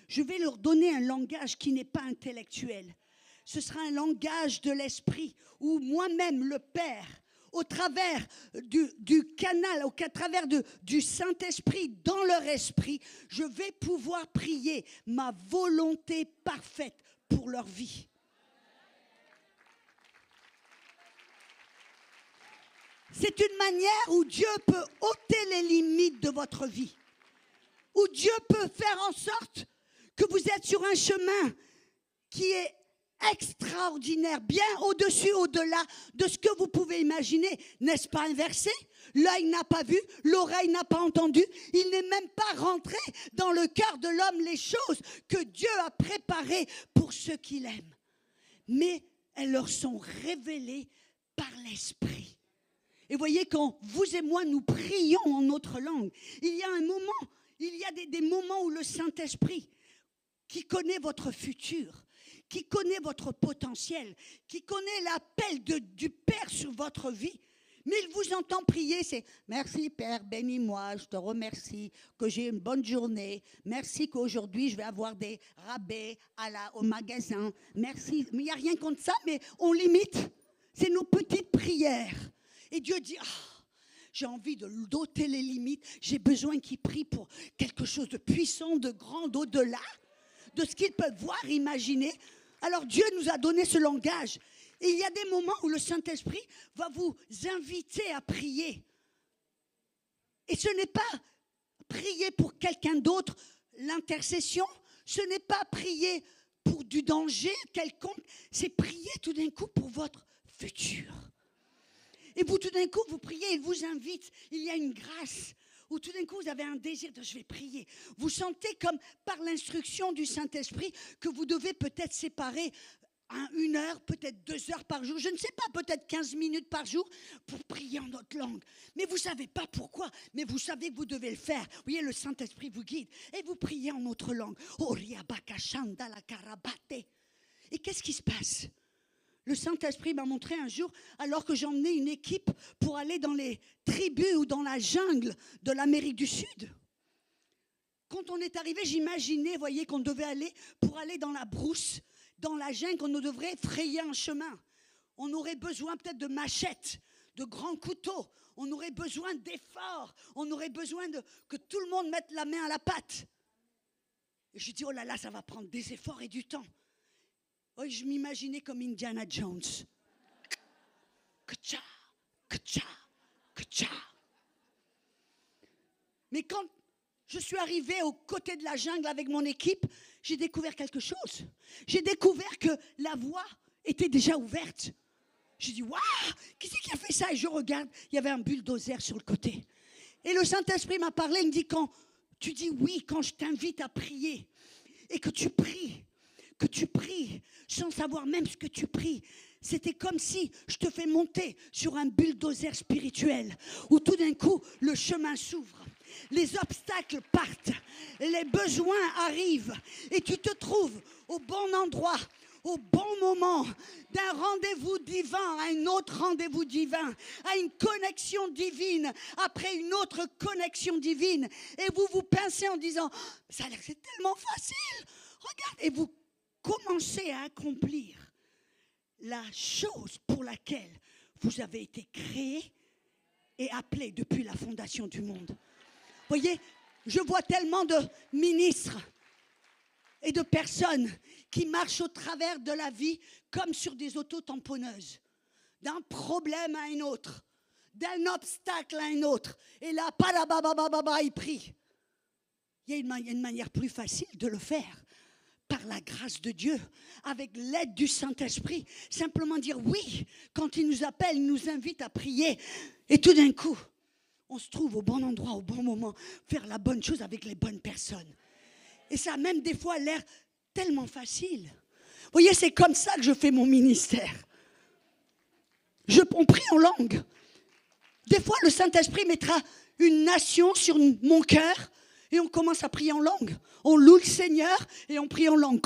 Je vais leur donner un langage qui n'est pas intellectuel. Ce sera un langage de l'esprit où moi-même, le Père, au travers du canal, au travers du Saint-Esprit, dans leur esprit, je vais pouvoir prier ma volonté parfaite pour leur vie. C'est une manière où Dieu peut ôter les limites de votre vie, où Dieu peut faire en sorte que vous êtes sur un chemin qui est extraordinaire, bien au-dessus, au-delà de ce que vous pouvez imaginer. N'est-ce pas inversé? L'œil n'a pas vu, l'oreille n'a pas entendu. Il n'est même pas rentré dans le cœur de l'homme les choses que Dieu a préparées pour ceux qu'il aime. Mais elles leur sont révélées par l'Esprit. Et voyez, quand vous et moi, nous prions en notre langue, il y a un moment, il y a des moments où le Saint-Esprit, qui connaît votre futur, qui connaît votre potentiel, qui connaît l'appel du Père sur votre vie, mais il vous entend prier, c'est « Merci Père, bénis-moi, je te remercie, que j'ai une bonne journée, merci qu'aujourd'hui je vais avoir des rabais au magasin, merci ». Mais il n'y a rien contre ça, mais on limite, c'est nos petites prières. Et Dieu dit j'ai envie d'ôter les limites, j'ai besoin qu'il prie pour quelque chose de puissant, de grand, d'au-delà de ce qu'ils peuvent voir, imaginer. Alors Dieu nous a donné ce langage. Et il y a des moments où le Saint-Esprit va vous inviter à prier. Et ce n'est pas prier pour quelqu'un d'autre, l'intercession, ce n'est pas prier pour du danger quelconque, c'est prier tout d'un coup pour votre futur. Et vous, tout d'un coup, vous priez, il vous invite, il y a une grâce. Où tout d'un coup, vous avez un désir de « je vais prier ». Vous sentez comme par l'instruction du Saint-Esprit que vous devez peut-être séparer 1 heure, peut-être 2 heures par jour, je ne sais pas, peut-être 15 minutes par jour pour prier en notre langue. Mais vous ne savez pas pourquoi, mais vous savez que vous devez le faire. Vous voyez, le Saint-Esprit vous guide et vous priez en notre langue. Et qu'est-ce qui se passe ? Le Saint-Esprit m'a montré un jour, alors que j'emmenais une équipe pour aller dans les tribus ou dans la jungle de l'Amérique du Sud. Quand on est arrivé, j'imaginais, voyez, qu'on devait aller pour aller dans la brousse, dans la jungle, on devrait frayer un chemin. On aurait besoin peut-être de machettes, de grands couteaux. On aurait besoin d'efforts. On aurait besoin que tout le monde mette la main à la pâte. Et je dis, oh là là, ça va prendre des efforts et du temps. Oh, je m'imaginais comme Indiana Jones. Ka-cha, ka-cha, ka-cha. Mais quand je suis arrivée aux côtés de la jungle avec mon équipe, j'ai découvert quelque chose. J'ai découvert que la voie était déjà ouverte. J'ai dit, waouh, qui c'est qui a fait ça? Et je regarde, il y avait un bulldozer sur le côté. Et le Saint-Esprit m'a parlé, il me dit, quand tu dis oui, quand je t'invite à prier, et que tu pries sans savoir même ce que tu pries. C'était comme si je te fais monter sur un bulldozer spirituel où tout d'un coup, le chemin s'ouvre. Les obstacles partent, les besoins arrivent et tu te trouves au bon endroit au bon moment, d'un rendez-vous divin à un autre rendez-vous divin, à une connexion divine, après une autre connexion divine. Et vous vous pincez en disant, ça a l'air, c'est tellement facile. Regarde, et vous commencez à accomplir la chose pour laquelle vous avez été créé et appelé depuis la fondation du monde. Vous voyez, je vois tellement de ministres et de personnes qui marchent au travers de la vie comme sur des auto-tamponneuses, d'un problème à un autre, d'un obstacle à un autre. Et là, ils prient. Il y a une manière plus facile de le faire, par la grâce de Dieu, avec l'aide du Saint-Esprit. Simplement dire oui, quand il nous appelle, il nous invite à prier. Et tout d'un coup, on se trouve au bon endroit, au bon moment, faire la bonne chose avec les bonnes personnes. Et ça a même des fois l'air tellement facile. Vous voyez, c'est comme ça que je fais mon ministère. On prie en langue. Des fois, le Saint-Esprit mettra une nation sur mon cœur et on commence à prier en langue. On loue le Seigneur et on prie en langue.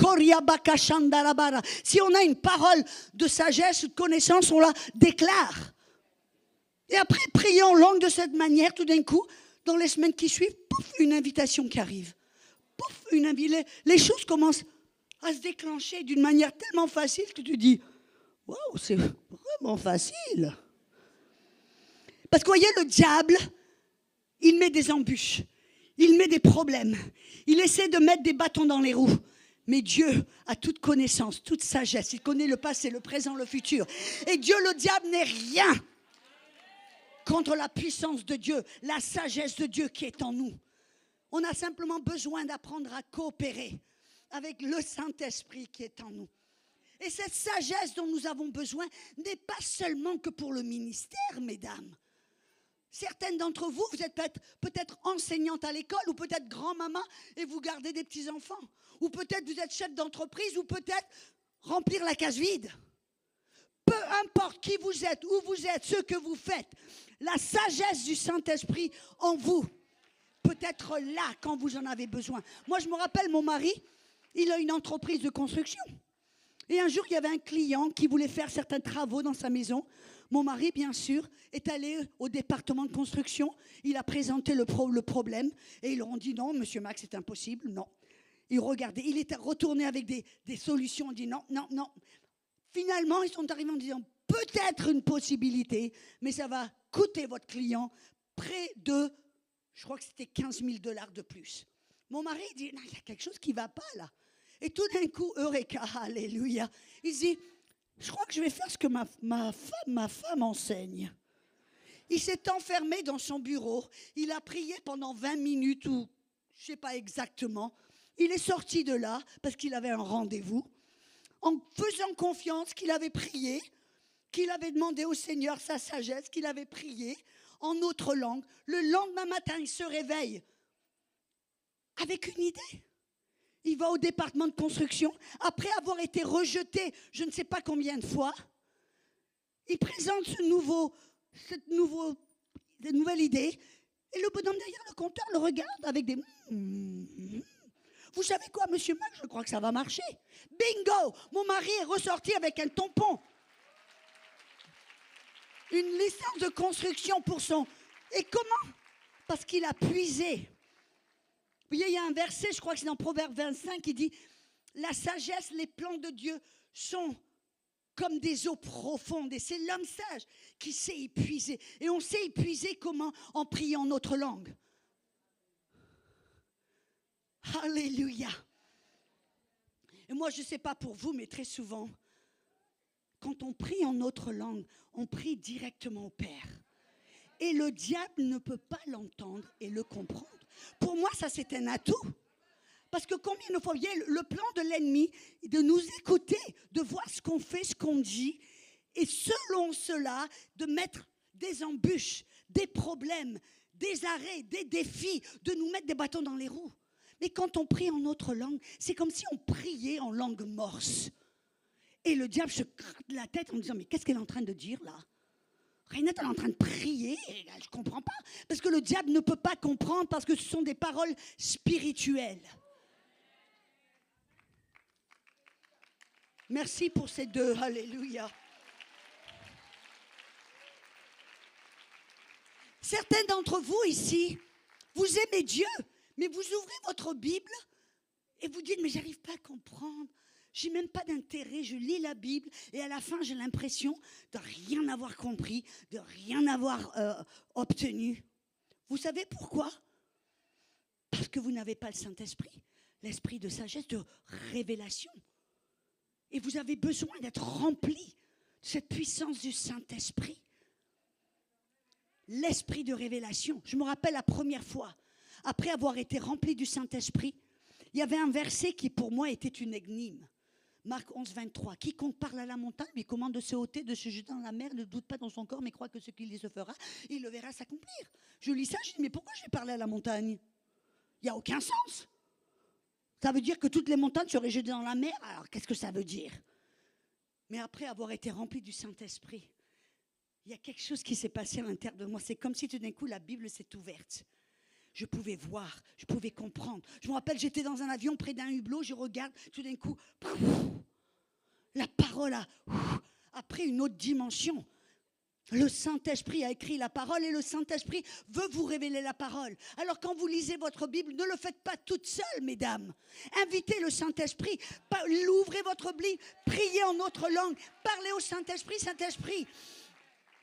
Si on a une parole de sagesse ou de connaissance, on la déclare. Et après, prier en langue de cette manière, tout d'un coup, dans les semaines qui suivent, pouf, une invitation qui arrive. Pouf, les choses commencent à se déclencher d'une manière tellement facile que tu dis, waouh, c'est vraiment facile. Parce que vous voyez, le diable, il met des embûches, il met des problèmes, il essaie de mettre des bâtons dans les roues. Mais Dieu a toute connaissance, toute sagesse, il connaît le passé, le présent, le futur. Et Dieu, le diable, n'est rien contre la puissance de Dieu, la sagesse de Dieu qui est en nous. On a simplement besoin d'apprendre à coopérer avec le Saint-Esprit qui est en nous. Et cette sagesse dont nous avons besoin n'est pas seulement que pour le ministère, mesdames. Certaines d'entre vous, vous êtes peut-être enseignante à l'école ou peut-être grand-maman et vous gardez des petits-enfants. Ou peut-être vous êtes chef d'entreprise ou peut-être remplir la case vide. Peu importe qui vous êtes, où vous êtes, ce que vous faites, la sagesse du Saint-Esprit en vous peut être là quand vous en avez besoin. Moi, je me rappelle, mon mari, il a une entreprise de construction. Et un jour, il y avait un client qui voulait faire certains travaux dans sa maison. Mon mari, bien sûr, est allé au département de construction. Il a présenté le problème et ils leur ont dit non, monsieur Max, c'est impossible, non. Il regardait, il était retourné avec des solutions. On dit non, non, non. Finalement, ils sont arrivés en disant peut-être une possibilité, mais ça va coûter votre client près de, je crois que c'était 15 000 $ de plus. Mon mari dit non, il y a quelque chose qui ne va pas là. Et tout d'un coup, Eureka, alléluia, il dit je crois que je vais faire ce que ma femme enseigne. Il s'est enfermé dans son bureau. Il a prié pendant 20 minutes ou je ne sais pas exactement. Il est sorti de là parce qu'il avait un rendez-vous. En faisant confiance qu'il avait prié, qu'il avait demandé au Seigneur sa sagesse, qu'il avait prié en autre langue. Le lendemain matin, il se réveille avec une idée. Il va au département de construction. Après avoir été rejeté, je ne sais pas combien de fois, il présente cette nouvelle idée. Et le bonhomme derrière le compteur le regarde avec des... Vous savez quoi, monsieur Max, je crois que ça va marcher. Bingo! Mon mari est ressorti avec un tampon. Une licence de construction pour son... Et comment? Parce qu'il a puisé. Vous voyez, il y a un verset, je crois que c'est dans Proverbe 25, qui dit « La sagesse, les plans de Dieu sont comme des eaux profondes. » Et c'est l'homme sage qui sait y puiser. Et on sait y puiser comment? En priant notre langue. Alléluia. Et moi, je ne sais pas pour vous, mais très souvent, quand on prie en notre langue, on prie directement au Père. Et le diable ne peut pas l'entendre et le comprendre. Pour moi, ça, c'est un atout. Parce que combien de fois, vous voyez, le plan de l'ennemi, de nous écouter, de voir ce qu'on fait, ce qu'on dit, et selon cela, de mettre des embûches, des problèmes, des arrêts, des défis, de nous mettre des bâtons dans les roues. Mais quand on prie en notre langue, c'est comme si on priait en langue morse. Et le diable se gratte la tête en disant, mais qu'est-ce qu'elle est en train de dire là? Rainette, elle est en train de prier, et je ne comprends pas. Parce que le diable ne peut pas comprendre, parce que ce sont des paroles spirituelles. Merci pour ces deux. Alléluia. Certains d'entre vous ici, vous aimez Dieu, mais vous ouvrez votre Bible et vous dites, mais j'arrive pas à comprendre. J'ai même pas d'intérêt, je lis la Bible et à la fin j'ai l'impression de rien avoir compris, de rien avoir obtenu. Vous savez pourquoi? Parce que vous n'avez pas le Saint-Esprit, l'esprit de sagesse, de révélation. Et vous avez besoin d'être rempli de cette puissance du Saint-Esprit. L'esprit de révélation. Je me rappelle la première fois, après avoir été rempli du Saint-Esprit, il y avait un verset qui pour moi était une énigme. Marc 11, 23. Quiconque parle à la montagne lui commande de se ôter, de se jeter dans la mer, ne doute pas dans son corps, mais croit que ce qu'il dit se fera, il le verra s'accomplir. Je lis ça, je dis, mais pourquoi j'ai parlé à la montagne? Il n'y a aucun sens. Ça veut dire que toutes les montagnes seraient jetées dans la mer. Alors, qu'est-ce que ça veut dire? Mais après avoir été rempli du Saint-Esprit, il y a quelque chose qui s'est passé à l'intérieur de moi. C'est comme si tout d'un coup, la Bible s'est ouverte. Je pouvais voir, je pouvais comprendre. Je me rappelle, j'étais dans un avion près d'un hublot, je regarde, tout d'un coup, la parole a pris une autre dimension. Le Saint-Esprit a écrit la parole et le Saint-Esprit veut vous révéler la parole. Alors quand vous lisez votre Bible, ne le faites pas toute seule, mesdames. Invitez le Saint-Esprit, ouvrez votre Bible, priez en autre langue, parlez au Saint-Esprit, Saint-Esprit.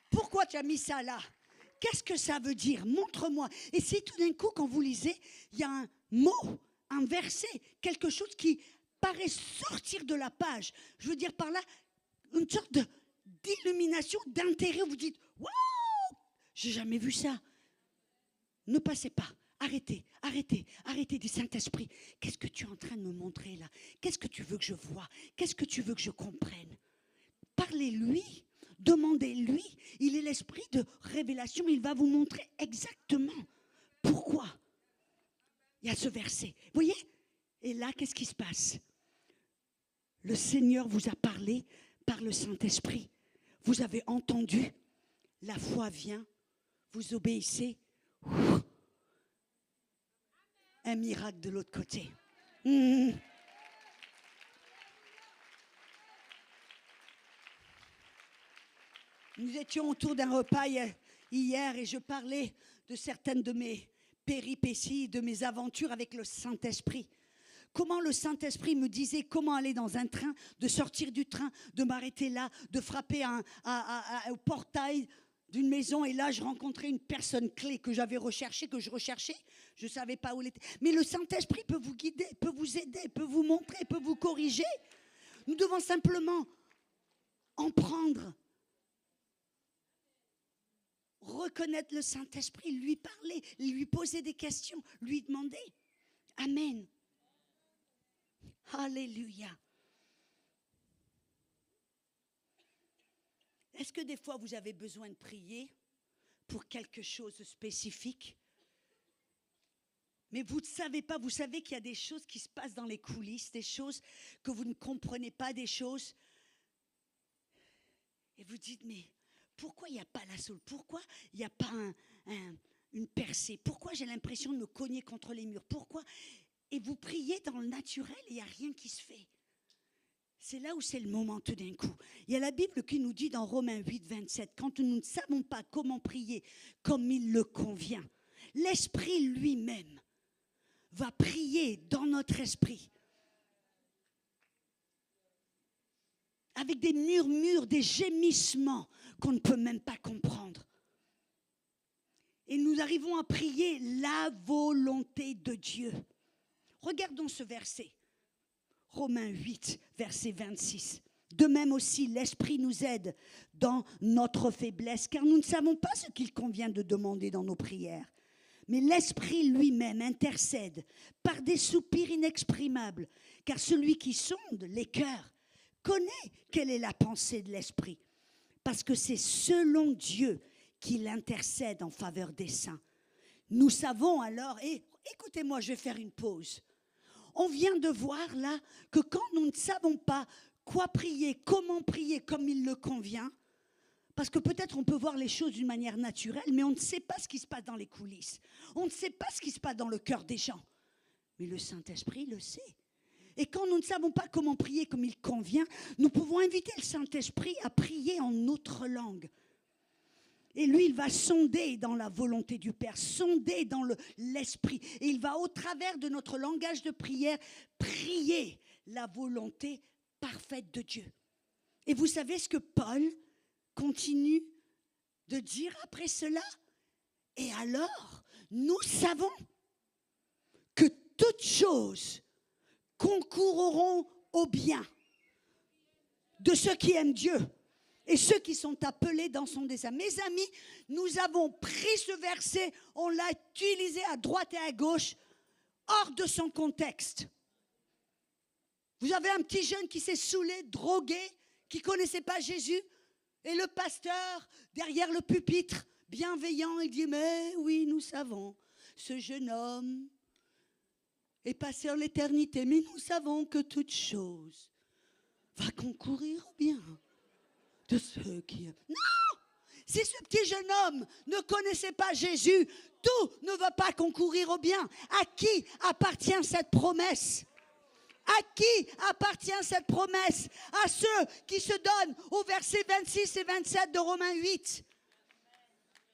Pourquoi tu as mis ça là? Qu'est-ce que ça veut dire? Montre-moi. Et si tout d'un coup, quand vous lisez, il y a un mot, un verset, quelque chose qui paraît sortir de la page, je veux dire par là, une sorte d'illumination, d'intérêt, vous dites, waouh, j'ai jamais vu ça. Ne passez pas. Arrêtez, arrêtez, arrêtez du Saint-Esprit. Qu'est-ce que tu es en train de me montrer là? Qu'est-ce que tu veux que je voie? Qu'est-ce que tu veux que je comprenne? Parlez-lui. Demandez-lui, il est l'esprit de révélation, il va vous montrer exactement pourquoi il y a ce verset. Vous voyez? Et là, qu'est-ce qui se passe? Le Seigneur vous a parlé par le Saint-Esprit. Vous avez entendu, la foi vient, vous obéissez. Un miracle de l'autre côté. Nous étions autour d'un repas hier et je parlais de certaines de mes péripéties, de mes aventures avec le Saint-Esprit. Comment le Saint-Esprit me disait comment aller dans un train, de sortir du train, de m'arrêter là, de frapper au portail d'une maison. Et là, je rencontrais une personne clé que j'avais recherchée, que je recherchais. Je ne savais pas où elle était. Mais le Saint-Esprit peut vous guider, peut vous aider, peut vous montrer, peut vous corriger. Nous devons simplement en prendre. Reconnaître le Saint-Esprit, lui parler, lui poser des questions, lui demander. Amen. Alléluia. Est-ce que des fois vous avez besoin de prier pour quelque chose de spécifique? Mais vous ne savez pas, vous savez qu'il y a des choses qui se passent dans les coulisses, des choses que vous ne comprenez pas, des choses. Et vous dites, mais pourquoi il n'y a pas la soul? Pourquoi il n'y a pas une percée? Pourquoi j'ai l'impression de me cogner contre les murs? Pourquoi? Et vous priez dans le naturel et il n'y a rien qui se fait. C'est là où c'est le moment tout d'un coup. Il y a la Bible qui nous dit dans Romains 8, 27, quand nous ne savons pas comment prier comme il le convient, l'Esprit lui-même va prier dans notre esprit. Avec des murmures, des gémissements qu'on ne peut même pas comprendre. Et nous arrivons à prier la volonté de Dieu. Regardons ce verset. Romains 8, verset 26. De même aussi, l'Esprit nous aide dans notre faiblesse, car nous ne savons pas ce qu'il convient de demander dans nos prières. Mais l'Esprit lui-même intercède par des soupirs inexprimables, car celui qui sonde les cœurs connaît quelle est la pensée de l'Esprit, parce que c'est selon Dieu qu'il intercède en faveur des saints. Nous savons alors, et écoutez-moi, je vais faire une pause. On vient de voir là que quand nous ne savons pas quoi prier, comment prier comme il le convient, parce que peut-être on peut voir les choses d'une manière naturelle, mais on ne sait pas ce qui se passe dans les coulisses. On ne sait pas ce qui se passe dans le cœur des gens. Mais le Saint-Esprit le sait. Et quand nous ne savons pas comment prier comme il convient, nous pouvons inviter le Saint-Esprit à prier en notre langue. Et lui, il va sonder dans la volonté du Père, sonder dans l'esprit. Et il va, au travers de notre langage de prière, prier la volonté parfaite de Dieu. Et vous savez ce que Paul continue de dire après cela? Et alors, nous savons que toutes choses concourront au bien de ceux qui aiment Dieu et ceux qui sont appelés dans son dessein. Mes amis, nous avons pris ce verset, on l'a utilisé à droite et à gauche, hors de son contexte. Vous avez un petit jeune qui s'est saoulé, drogué, qui ne connaissait pas Jésus, et le pasteur, derrière le pupitre, bienveillant, il dit, mais oui, nous savons, ce jeune homme est passé en l'éternité, mais nous savons que toute chose va concourir au bien de ceux qui... Non! Si ce petit jeune homme ne connaissait pas Jésus, tout ne va pas concourir au bien. À qui appartient cette promesse? À qui appartient cette promesse? À ceux qui se donnent au verset 26 et 27 de Romains 8.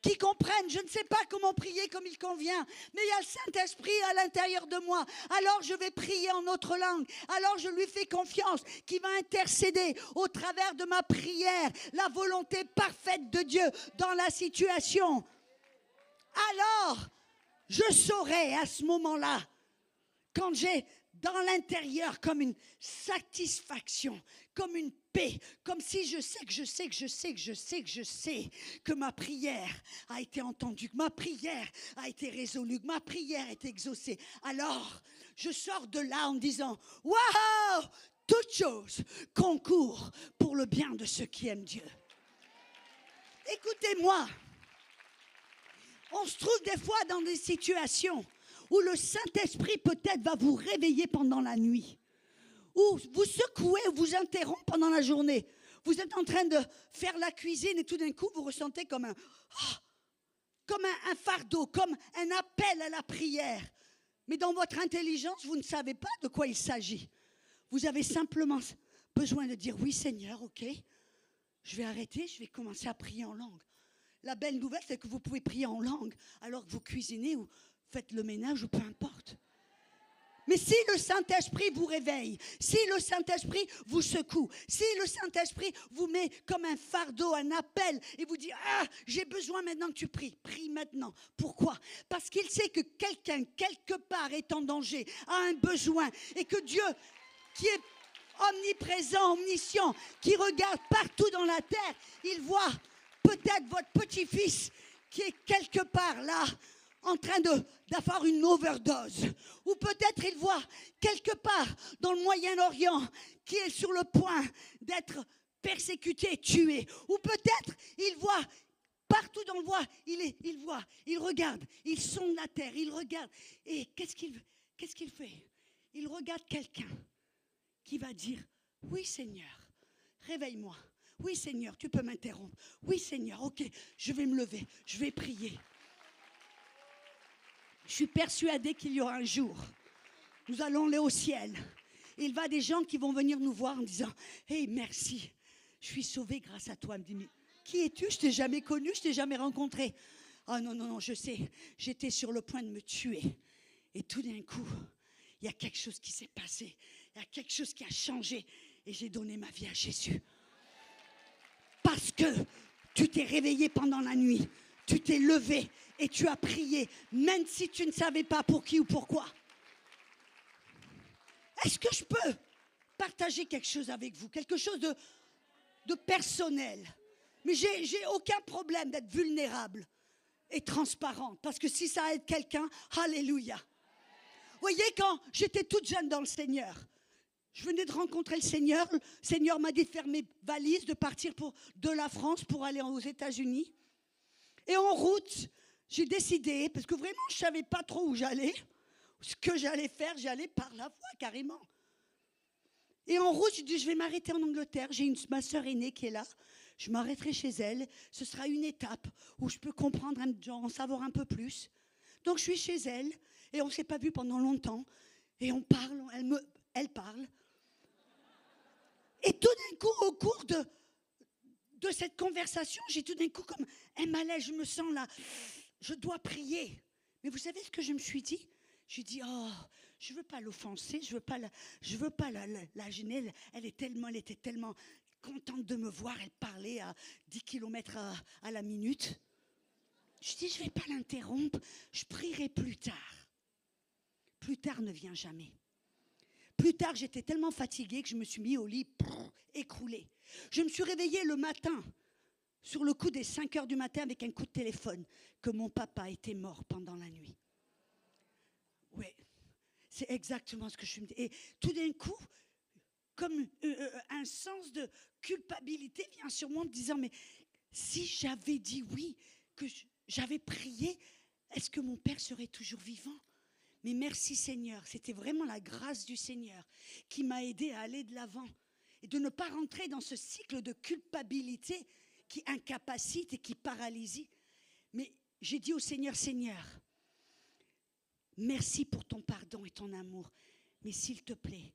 Qui comprennent, je ne sais pas comment prier comme il convient, mais il y a le Saint-Esprit à l'intérieur de moi. Alors je vais prier en notre langue. Alors je lui fais confiance, qui va intercéder au travers de ma prière, la volonté parfaite de Dieu dans la situation. Alors, je saurai à ce moment-là, quand j'ai dans l'intérieur comme une satisfaction, comme une paix, comme si je sais que ma prière a été entendue, que ma prière a été résolue, que ma prière est exaucée. Alors, je sors de là en disant, waouh, toute chose concourt pour le bien de ceux qui aiment Dieu. Écoutez-moi, on se trouve des fois dans des situations où le Saint-Esprit peut-être va vous réveiller pendant la nuit, ou vous secouer, ou vous interrompre pendant la journée. Vous êtes en train de faire la cuisine et tout d'un coup, vous ressentez comme un fardeau, comme un appel à la prière. Mais dans votre intelligence, vous ne savez pas de quoi il s'agit. Vous avez simplement besoin de dire, oui Seigneur, ok, je vais arrêter, je vais commencer à prier en langue. La belle nouvelle, c'est que vous pouvez prier en langue alors que vous cuisinez ou faites le ménage ou peu importe. Mais si le Saint-Esprit vous réveille, si le Saint-Esprit vous secoue, si le Saint-Esprit vous met comme un fardeau, un appel et vous dit « Ah, j'ai besoin maintenant que tu pries. Prie maintenant. » Pourquoi? Parce qu'il sait que quelqu'un, quelque part, est en danger, a un besoin et que Dieu, qui est omniprésent, omniscient, qui regarde partout dans la terre, il voit peut-être votre petit-fils qui est quelque part là, en train d'avoir une overdose. Ou peut-être il voit quelque part dans le Moyen-Orient qui est sur le point d'être persécuté, tué. Ou peut-être il voit partout dans le voie, il regarde, il sonde la terre, il regarde. Et qu'est-ce qu'il fait? Il regarde quelqu'un qui va dire, oui Seigneur, réveille-moi. Oui Seigneur, tu peux m'interrompre. Oui Seigneur, ok, je vais me lever, je vais prier. Je suis persuadée qu'il y aura un jour, nous allons aller au ciel. Il va des gens qui vont venir nous voir en disant, hey, merci, je suis sauvée grâce à toi. Elle me dit, mais qui es-tu? Je ne t'ai jamais connu, je ne t'ai jamais rencontré. Ah non, je sais, j'étais sur le point de me tuer. Et tout d'un coup, il y a quelque chose qui s'est passé, il y a quelque chose qui a changé et j'ai donné ma vie à Jésus. Parce que tu t'es réveillé pendant la nuit, tu t'es levé et tu as prié, même si tu ne savais pas pour qui ou pourquoi. Est-ce que je peux partager quelque chose avec vous, quelque chose de personnel? Mais j'ai aucun problème d'être vulnérable et transparente, parce que si ça aide quelqu'un, alléluia. Vous voyez, quand j'étais toute jeune dans le Seigneur, je venais de rencontrer le Seigneur m'a dit de faire mes valises, de partir de la France pour aller aux États-Unis. Et en route, j'ai décidé, parce que vraiment je ne savais pas trop où j'allais, ce que j'allais faire, j'allais par la voie carrément. Et en route, je dis, je vais m'arrêter en Angleterre, j'ai ma sœur aînée qui est là, je m'arrêterai chez elle, ce sera une étape où je peux comprendre, en savoir un peu plus. Donc je suis chez elle, et on ne s'est pas vu pendant longtemps, et on parle, elle parle. Et tout d'un coup, au cours de cette conversation, j'ai tout d'un coup comme un malaise, je me sens là, je dois prier. Mais vous savez ce que je me suis dit? Je dit, oh, je ne veux pas l'offenser, je ne veux pas la gêner. Elle était tellement contente de me voir, elle parlait à 10 km à la minute. Je dis, je ne vais pas l'interrompre, je prierai plus tard. Plus tard ne vient jamais. Plus tard, j'étais tellement fatiguée que je me suis mis au lit, écroulée. Je me suis réveillée le matin, sur le coup des 5 heures du matin, avec un coup de téléphone, que mon papa était mort pendant la nuit. Oui, c'est exactement ce que je me dis. Et tout d'un coup, comme un sens de culpabilité vient sur moi en me disant, mais si j'avais dit oui, que j'avais prié, est-ce que mon père serait toujours vivant? Mais merci Seigneur, c'était vraiment la grâce du Seigneur qui m'a aidé à aller de l'avant et de ne pas rentrer dans ce cycle de culpabilité qui incapacite et qui paralyse. Mais j'ai dit au Seigneur, Seigneur, merci pour ton pardon et ton amour, mais s'il te plaît,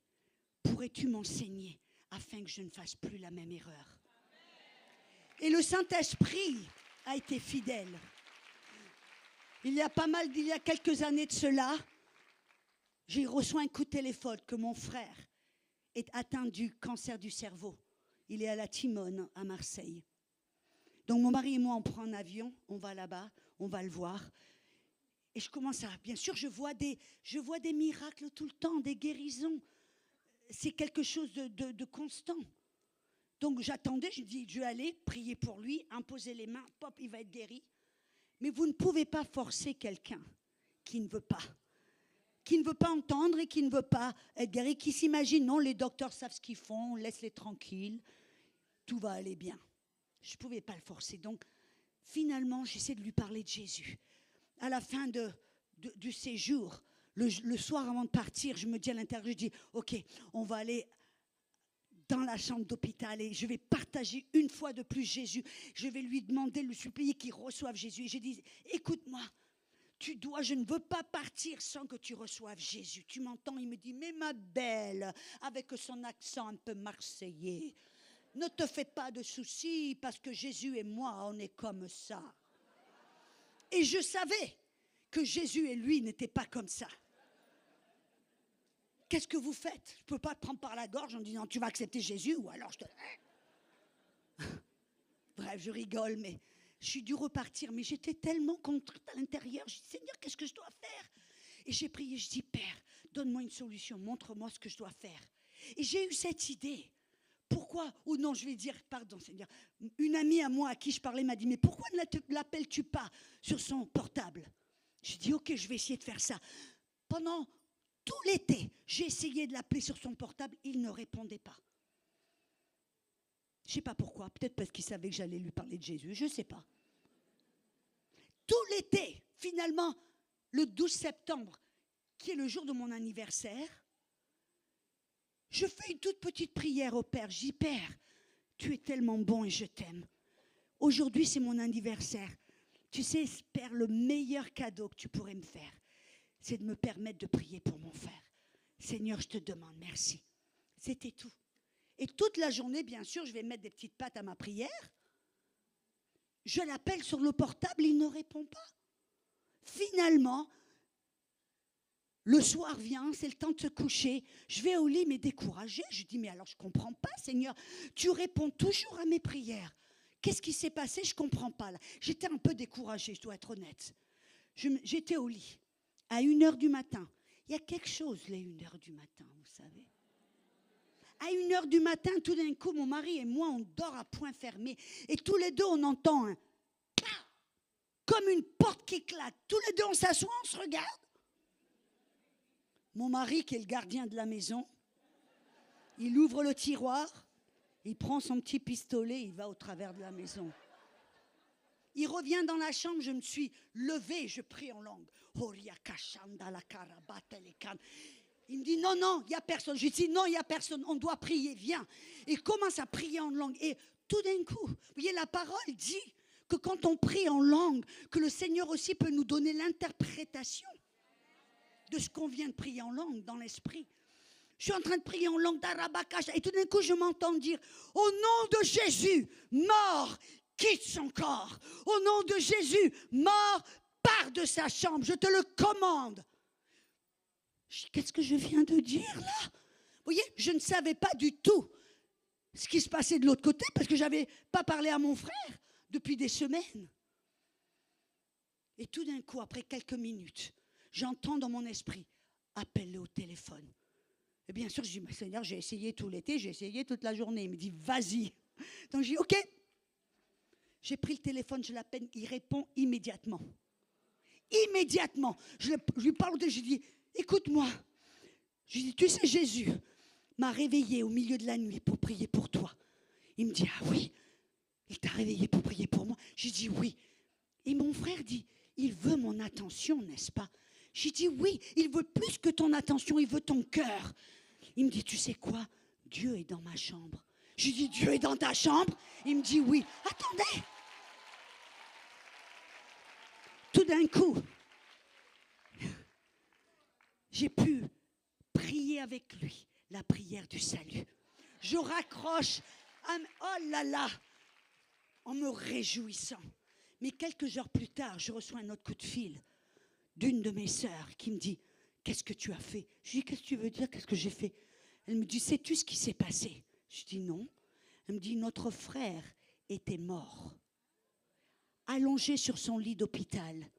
pourrais-tu m'enseigner afin que je ne fasse plus la même erreur? Et le Saint-Esprit a été fidèle. Il y a quelques années de cela, j'ai reçu un coup de téléphone que mon frère est atteint du cancer du cerveau. Il est à la Timone, à Marseille. Donc mon mari et moi, on prend un avion, on va là-bas, on va le voir. Et je commence à... Bien sûr, je vois des miracles tout le temps, des guérisons. C'est quelque chose de constant. Donc j'attendais, je dis, je vais aller prier pour lui, imposer les mains, pop, il va être guéri. Mais vous ne pouvez pas forcer quelqu'un qui ne veut pas entendre et qui ne veut pas être guéri, qui s'imagine, non, les docteurs savent ce qu'ils font, laisse-les tranquilles, tout va aller bien. Je ne pouvais pas le forcer. Donc, finalement, j'essaie de lui parler de Jésus. À la fin du séjour, le soir avant de partir, je me dis à l'intérieur, je dis, OK, on va aller dans la chambre d'hôpital et je vais partager une fois de plus Jésus. Je vais lui demander, lui supplier qu'il reçoive Jésus. Et j'ai dit, écoute-moi, je ne veux pas partir sans que tu reçoives Jésus. Tu m'entends? Il me dit, mais ma belle, avec son accent un peu marseillais, ne te fais pas de soucis parce que Jésus et moi, on est comme ça. Et je savais que Jésus et lui n'étaient pas comme ça. Qu'est-ce que vous faites? Je ne peux pas te prendre par la gorge en disant, tu vas accepter Jésus ou alors je te... Bref, je rigole, mais je suis dû repartir. Mais j'étais tellement contrainte à l'intérieur. Je dis, Seigneur, qu'est-ce que je dois faire? Et j'ai prié, je dis, Père, donne-moi une solution, montre-moi ce que je dois faire. Et j'ai eu cette idée. Pourquoi? Ou non, je vais dire, pardon Seigneur, une amie à moi à qui je parlais m'a dit, mais pourquoi ne l'appelles-tu pas sur son portable? J'ai dit, ok, je vais essayer de faire ça. Pendant tout l'été, j'ai essayé de l'appeler sur son portable, il ne répondait pas. Je ne sais pas pourquoi, peut-être parce qu'il savait que j'allais lui parler de Jésus, je ne sais pas. Tout l'été, finalement, le 12 septembre, qui est le jour de mon anniversaire, je fais une toute petite prière au Père. Je dis, Père, tu es tellement bon et je t'aime. Aujourd'hui, c'est mon anniversaire. Tu sais, Père, le meilleur cadeau que tu pourrais me faire, c'est de me permettre de prier pour mon frère. Seigneur, je te demande merci. C'était tout. Et toute la journée, bien sûr, je vais mettre des petites pattes à ma prière. Je l'appelle sur le portable, il ne répond pas. Finalement, le soir vient, c'est le temps de se coucher. Je vais au lit, mais découragée. Je dis, mais alors je ne comprends pas, Seigneur. Tu réponds toujours à mes prières. Qu'est-ce qui s'est passé? Je ne comprends pas. Là. J'étais un peu découragée, je dois être honnête. J'étais au lit, à 1h du matin. Il y a quelque chose, les 1h du matin, vous savez. À 1h du matin, tout d'un coup, mon mari et moi, on dort à point fermé. Et tous les deux, on entend un... comme une porte qui claque. Tous les deux, on s'assoit, on se regarde. Mon mari, qui est le gardien de la maison, il ouvre le tiroir, il prend son petit pistolet, il va au travers de la maison. Il revient dans la chambre, je me suis levée, je prie en langue. Il me dit, non, non, il n'y a personne. Je dis, non, il n'y a personne, on doit prier, viens. Et il commence à prier en langue. Et tout d'un coup, vous voyez, la parole dit que quand on prie en langue, que le Seigneur aussi peut nous donner l'interprétation de ce qu'on vient de prier en langue dans l'esprit. Je suis en train de prier en langue d'Arabakash. Et tout d'un coup, je m'entends dire, au nom de Jésus, mort, quitte son corps. Au nom de Jésus, mort, part de sa chambre. Je te le commande. Qu'est-ce que je viens de dire là? Vous voyez, je ne savais pas du tout ce qui se passait de l'autre côté parce que je n'avais pas parlé à mon frère depuis des semaines. Et tout d'un coup, après quelques minutes, j'entends dans mon esprit, appelle-le au téléphone. Et bien sûr, je dis, Seigneur, j'ai essayé tout l'été, j'ai essayé toute la journée. Il me dit, vas-y. Donc je dis, ok. J'ai pris le téléphone, je l'appelle, il répond immédiatement. Immédiatement. Je lui parle, je lui dis, écoute-moi. Je lui dis, tu sais, Jésus m'a réveillé au milieu de la nuit pour prier pour toi. Il me dit, ah oui, il t'a réveillé pour prier pour moi. J'ai dit, oui. Et mon frère dit, il veut mon attention, n'est-ce pas? J'ai dit, oui, il veut plus que ton attention, il veut ton cœur. Il me dit, tu sais quoi? Dieu est dans ma chambre. Je lui dis, Dieu est dans ta chambre? Il me dit, oui. Attendez. Tout d'un coup, j'ai pu prier avec lui la prière du salut. Je raccroche, oh là là, en me réjouissant. Mais quelques heures plus tard, je reçois un autre coup de fil d'une de mes sœurs qui me dit, qu'est-ce que tu as fait? Je lui dis, qu'est-ce que tu veux dire? Qu'est-ce que j'ai fait? Elle me dit, sais-tu ce qui s'est passé? Je dis, non. Elle me dit, notre frère était mort, allongé sur son lit d'hôpital.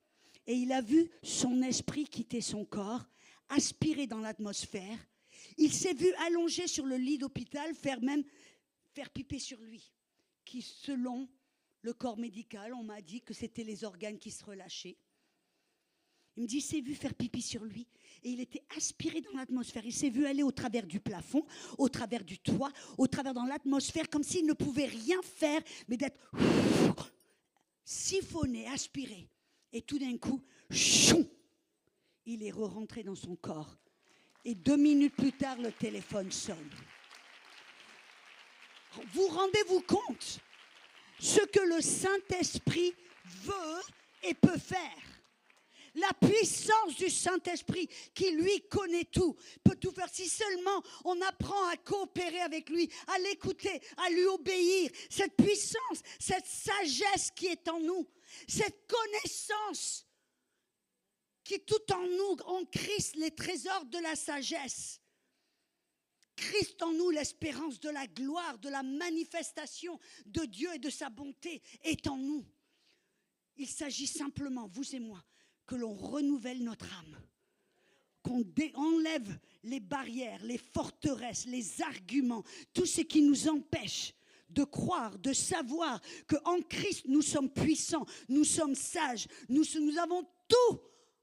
Et il a vu son esprit quitter son corps, aspirer dans l'atmosphère. Il s'est vu allongé sur le lit d'hôpital, faire piper sur lui. Qui, selon le corps médical, on m'a dit que c'était les organes qui se relâchaient. Il me dit, il s'est vu faire pipi sur lui et il était aspiré dans l'atmosphère. Il s'est vu aller au travers du plafond, au travers du toit, au travers dans l'atmosphère, comme s'il ne pouvait rien faire, mais d'être siphonné, aspiré. Et tout d'un coup, il est re-rentré dans son corps. Et 2 minutes plus tard, le téléphone sonne. Vous rendez-vous compte ce que le Saint-Esprit veut et peut faire? La puissance du Saint-Esprit qui, lui, connaît tout, peut tout faire. Si seulement on apprend à coopérer avec lui, à l'écouter, à lui obéir. Cette puissance, cette sagesse qui est en nous, cette connaissance qui est tout en nous, en Christ, les trésors de la sagesse. Christ en nous, l'espérance de la gloire, de la manifestation de Dieu et de sa bonté est en nous. Il s'agit simplement, vous et moi, que l'on renouvelle notre âme, qu'on enlève les barrières, les forteresses, les arguments, tout ce qui nous empêche de croire, de savoir qu'en Christ nous sommes puissants, nous sommes sages, nous avons tout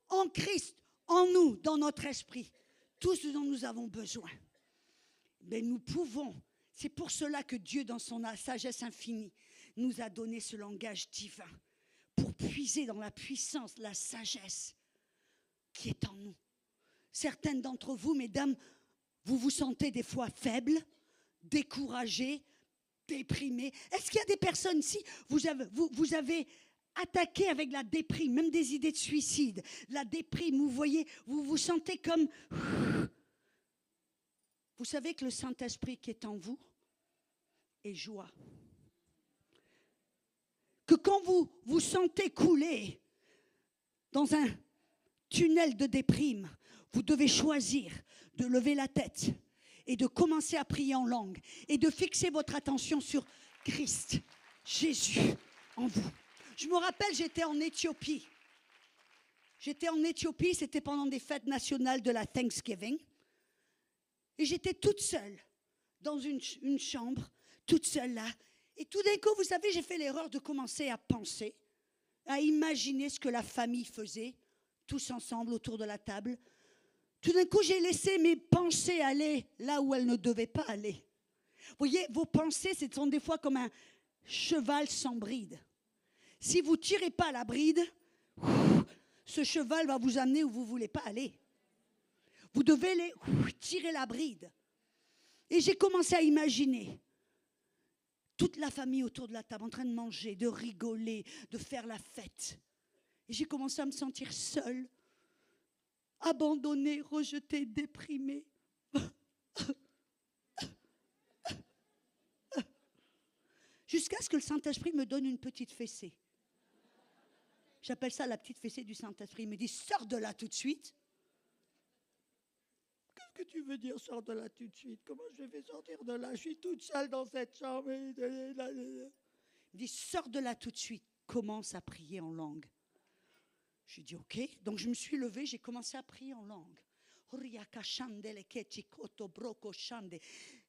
en Christ, en nous, dans notre esprit, tout ce dont nous avons besoin. Mais nous pouvons, c'est pour cela que Dieu, dans son sagesse infinie, nous a donné ce langage divin, pour puiser dans la puissance, la sagesse qui est en nous. Certaines d'entre vous, mesdames, vous vous sentez des fois faibles, découragées, déprimées. Est-ce qu'il y a des personnes ici, vous avez attaqué avec la déprime, même des idées de suicide, la déprime, vous voyez, vous vous sentez comme... Vous savez que le Saint-Esprit qui est en vous est joie. Que quand vous vous sentez couler dans un tunnel de déprime, vous devez choisir de lever la tête et de commencer à prier en langue et de fixer votre attention sur Christ, Jésus en vous. Je me rappelle, j'étais en Éthiopie. C'était pendant des fêtes nationales de la Thanksgiving. Et j'étais toute seule dans une chambre, toute seule là. Et tout d'un coup, vous savez, j'ai fait l'erreur de commencer à penser, à imaginer ce que la famille faisait, tous ensemble autour de la table. Tout d'un coup, j'ai laissé mes pensées aller là où elles ne devaient pas aller. Vous voyez, vos pensées, ce sont des fois comme un cheval sans bride. Si vous ne tirez pas la bride, ce cheval va vous amener où vous ne voulez pas aller. Vous devez tirer la bride. Et j'ai commencé à imaginer toute la famille autour de la table en train de manger, de rigoler, de faire la fête. Et j'ai commencé à me sentir seule, abandonnée, rejetée, déprimée. Jusqu'à ce que le Saint-Esprit me donne une petite fessée. J'appelle ça la petite fessée du Saint-Esprit. Il me dit, sors de là tout de suite. Qu'est-ce que tu veux dire, sors de là tout de suite? Comment je vais sortir de là? Je suis toute seule dans cette chambre. Il me dit, sors de là tout de suite. Commence à prier en langue. J'ai dit, ok. Donc je me suis levée, j'ai commencé à prier en langue.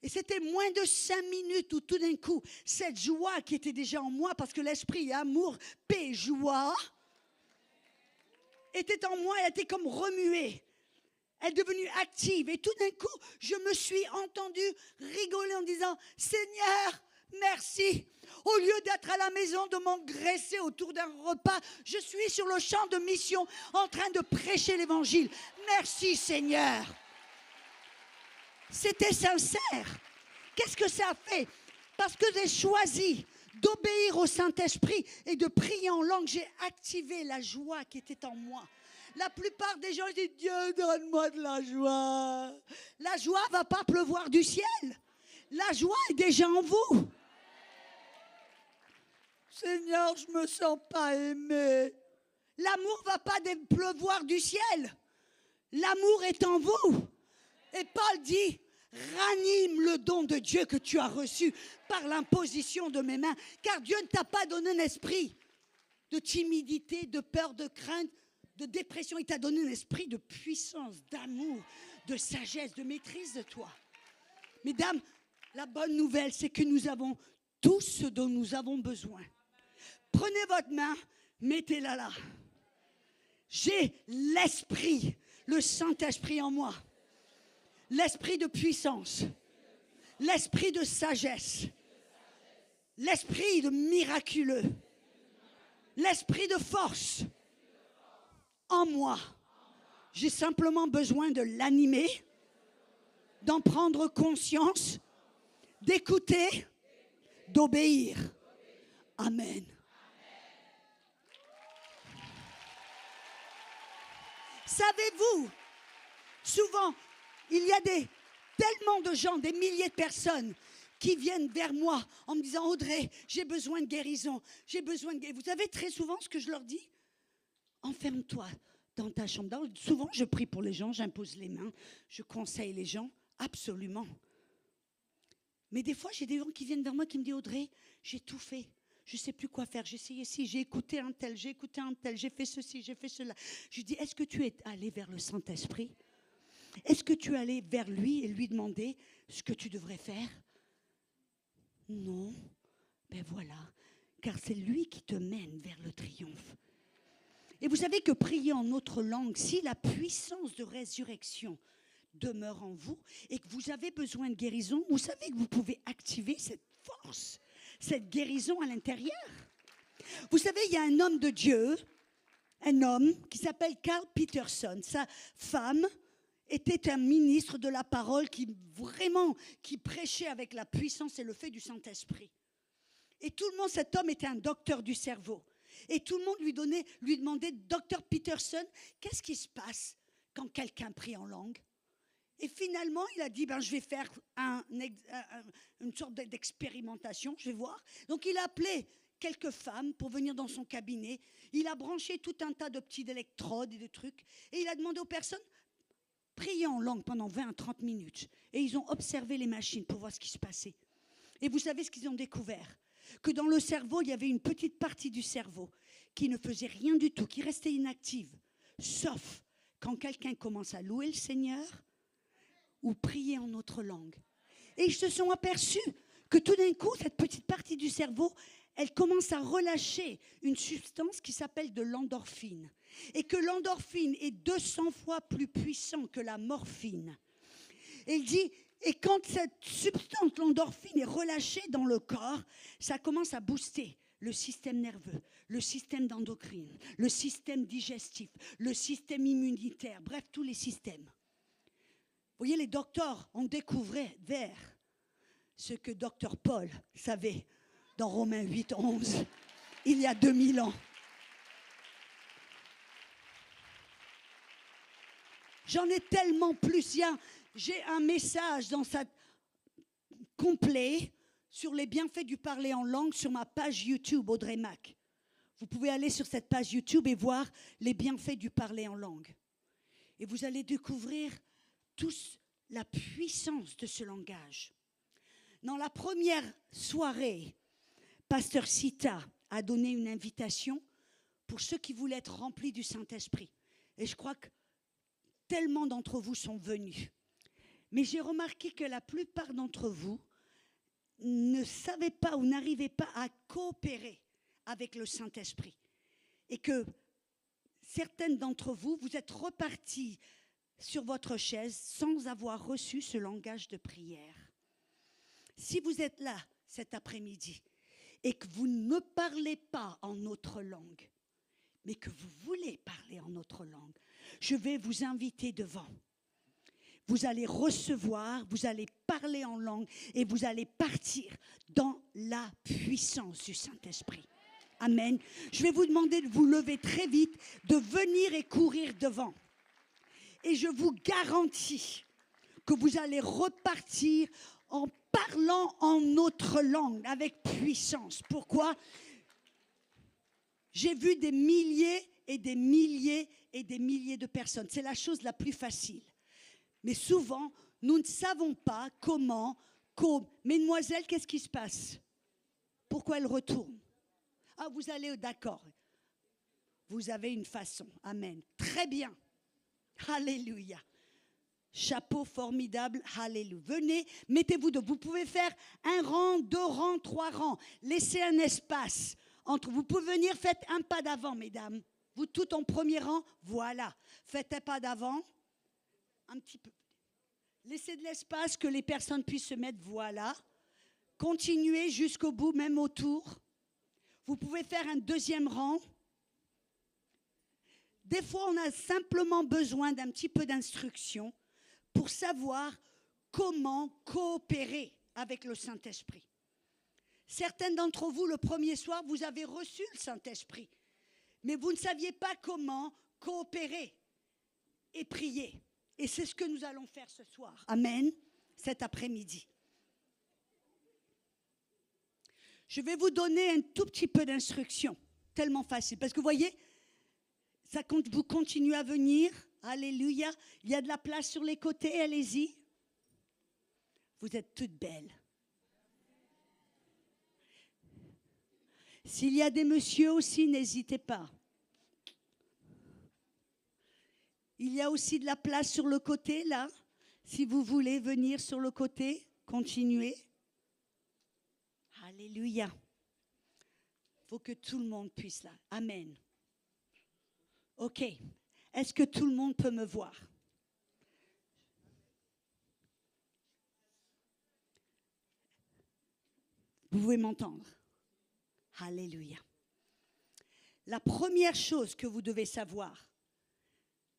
Et c'était moins de 5 minutes où tout d'un coup, cette joie qui était déjà en moi, parce que l'esprit amour, paix, joie, était en moi, elle était comme remuée. Elle est devenue active. Et tout d'un coup, je me suis entendue rigoler en disant, Seigneur, merci. Au lieu d'être à la maison, de m'engraisser autour d'un repas, je suis sur le champ de mission en train de prêcher l'évangile. Merci Seigneur. C'était sincère. Qu'est-ce que ça a fait? Parce que j'ai choisi d'obéir au Saint-Esprit et de prier en langue, j'ai activé la joie qui était en moi. La plupart des gens disent, Dieu, donne-moi de la joie. La joie ne va pas pleuvoir du ciel. La joie est déjà en vous. Seigneur, je ne me sens pas aimé. L'amour ne va pas pleuvoir du ciel. L'amour est en vous. Et Paul dit, ranime le don de Dieu que tu as reçu par l'imposition de mes mains. Car Dieu ne t'a pas donné un esprit de timidité, de peur, de crainte, de dépression. Il t'a donné un esprit de puissance, d'amour, de sagesse, de maîtrise de toi. Mesdames, la bonne nouvelle, c'est que nous avons tout ce dont nous avons besoin. Prenez votre main, mettez-la là. J'ai l'esprit, le Saint-Esprit en moi. L'esprit de puissance, l'esprit de sagesse, l'esprit de miraculeux, l'esprit de force en moi. J'ai simplement besoin de l'animer, d'en prendre conscience, d'écouter, d'obéir. Amen. Savez-vous, souvent, il y a tellement de gens, des milliers de personnes qui viennent vers moi en me disant, Audrey, j'ai besoin de guérison, j'ai besoin de guérison. Vous savez très souvent ce que je leur dis? Enferme-toi dans ta chambre. Donc, souvent, je prie pour les gens, j'impose les mains, je conseille les gens, absolument. Mais des fois, j'ai des gens qui viennent vers moi qui me disent, Audrey, j'ai tout fait. Je ne sais plus quoi faire, j'ai essayé ci, j'ai écouté un tel, j'ai fait ceci, j'ai fait cela. Je dis, est-ce que tu es allé vers le Saint-Esprit? Est-ce que tu es allé vers lui et lui demander ce que tu devrais faire? Non. Ben voilà, car c'est lui qui te mène vers le triomphe. Et vous savez que prier en autre langue, si la puissance de résurrection demeure en vous et que vous avez besoin de guérison, vous savez que vous pouvez activer cette force, cette guérison à l'intérieur. Vous savez, il y a un homme de Dieu, un homme qui s'appelle Carl Peterson. Sa femme était un ministre de la parole qui prêchait avec la puissance et le fait du Saint-Esprit. Et tout le monde, cet homme était un docteur du cerveau. Et tout le monde lui demandait, Docteur Peterson, qu'est-ce qui se passe quand quelqu'un prie en langue? Et finalement, il a dit, je vais faire une sorte d'expérimentation, je vais voir. Donc il a appelé quelques femmes pour venir dans son cabinet. Il a branché tout un tas de petits électrodes et de trucs. Et il a demandé aux personnes, priez en langue pendant 20 à 30 minutes. Et ils ont observé les machines pour voir ce qui se passait. Et vous savez ce qu'ils ont découvert? Que dans le cerveau, il y avait une petite partie du cerveau qui ne faisait rien du tout, qui restait inactive. Sauf quand quelqu'un commence à louer le Seigneur ou prier en autre langue. Et ils se sont aperçus que tout d'un coup, cette petite partie du cerveau, elle commence à relâcher une substance qui s'appelle de l'endorphine. Et que l'endorphine est 200 fois plus puissant que la morphine. Et il dit, et quand cette substance, l'endorphine, est relâchée dans le corps, ça commence à booster le système nerveux, le système d'endocrine, le système digestif, le système immunitaire, bref, tous les systèmes. Vous voyez, les docteurs ont découvert ce que docteur Paul savait dans Romains 8, 11, il y a 2000 ans. J'en ai tellement plus. J'ai un message dans complet sur les bienfaits du parler en langue sur ma page YouTube, Audrey Mac. Vous pouvez aller sur cette page YouTube et voir les bienfaits du parler en langue. Et vous allez découvrir tous la puissance de ce langage. Dans la première soirée, Pasteur Sita a donné une invitation pour ceux qui voulaient être remplis du Saint-Esprit. Et je crois que tellement d'entre vous sont venus. Mais j'ai remarqué que la plupart d'entre vous ne savaient pas ou n'arrivaient pas à coopérer avec le Saint-Esprit. Et que certaines d'entre vous, vous êtes repartis sur votre chaise sans avoir reçu ce langage de prière. Si vous êtes là cet après-midi et que vous ne parlez pas en autre langue, mais que vous voulez parler en autre langue, je vais vous inviter devant. Vous allez recevoir, vous allez parler en langue et vous allez partir dans la puissance du Saint-Esprit. Amen. Je vais vous demander de vous lever très vite, de venir et courir devant. Et je vous garantis que vous allez repartir en parlant en notre langue avec puissance. Pourquoi ? J'ai vu des milliers et des milliers et des milliers de personnes. C'est la chose la plus facile. Mais souvent, nous ne savons pas comment. Mesdemoiselles, qu'est-ce qui se passe ? Pourquoi elles retournent ? Ah, vous allez, d'accord. Vous avez une façon. Amen. Très bien. Alléluia. Chapeau formidable. Alléluia. Venez, mettez-vous debout. Vous pouvez faire un rang, 2 rangs, 3 rangs. Laissez un espace entre vous. Pouvez venir, faites un pas d'avant, mesdames. Vous tout en premier rang. Voilà. Faites un pas d'avant. Un petit peu. Laissez de l'espace que les personnes puissent se mettre. Voilà. Continuez jusqu'au bout, même autour. Vous pouvez faire un 2e rang. Des fois, on a simplement besoin d'un petit peu d'instruction pour savoir comment coopérer avec le Saint-Esprit. Certaines d'entre vous, le premier soir, vous avez reçu le Saint-Esprit, mais vous ne saviez pas comment coopérer et prier. Et c'est ce que nous allons faire ce soir. Amen. Cet après-midi. Je vais vous donner un tout petit peu d'instruction. Tellement facile. Parce que vous voyez, vous continuez à venir. Alléluia. Il y a de la place sur les côtés. Allez-y. Vous êtes toutes belles. S'il y a des messieurs aussi, n'hésitez pas. Il y a aussi de la place sur le côté, là. Si vous voulez venir sur le côté, continuez. Alléluia. Il faut que tout le monde puisse là. Amen. OK. Est-ce que tout le monde peut me voir? Vous pouvez m'entendre? Alléluia. La première chose que vous devez savoir,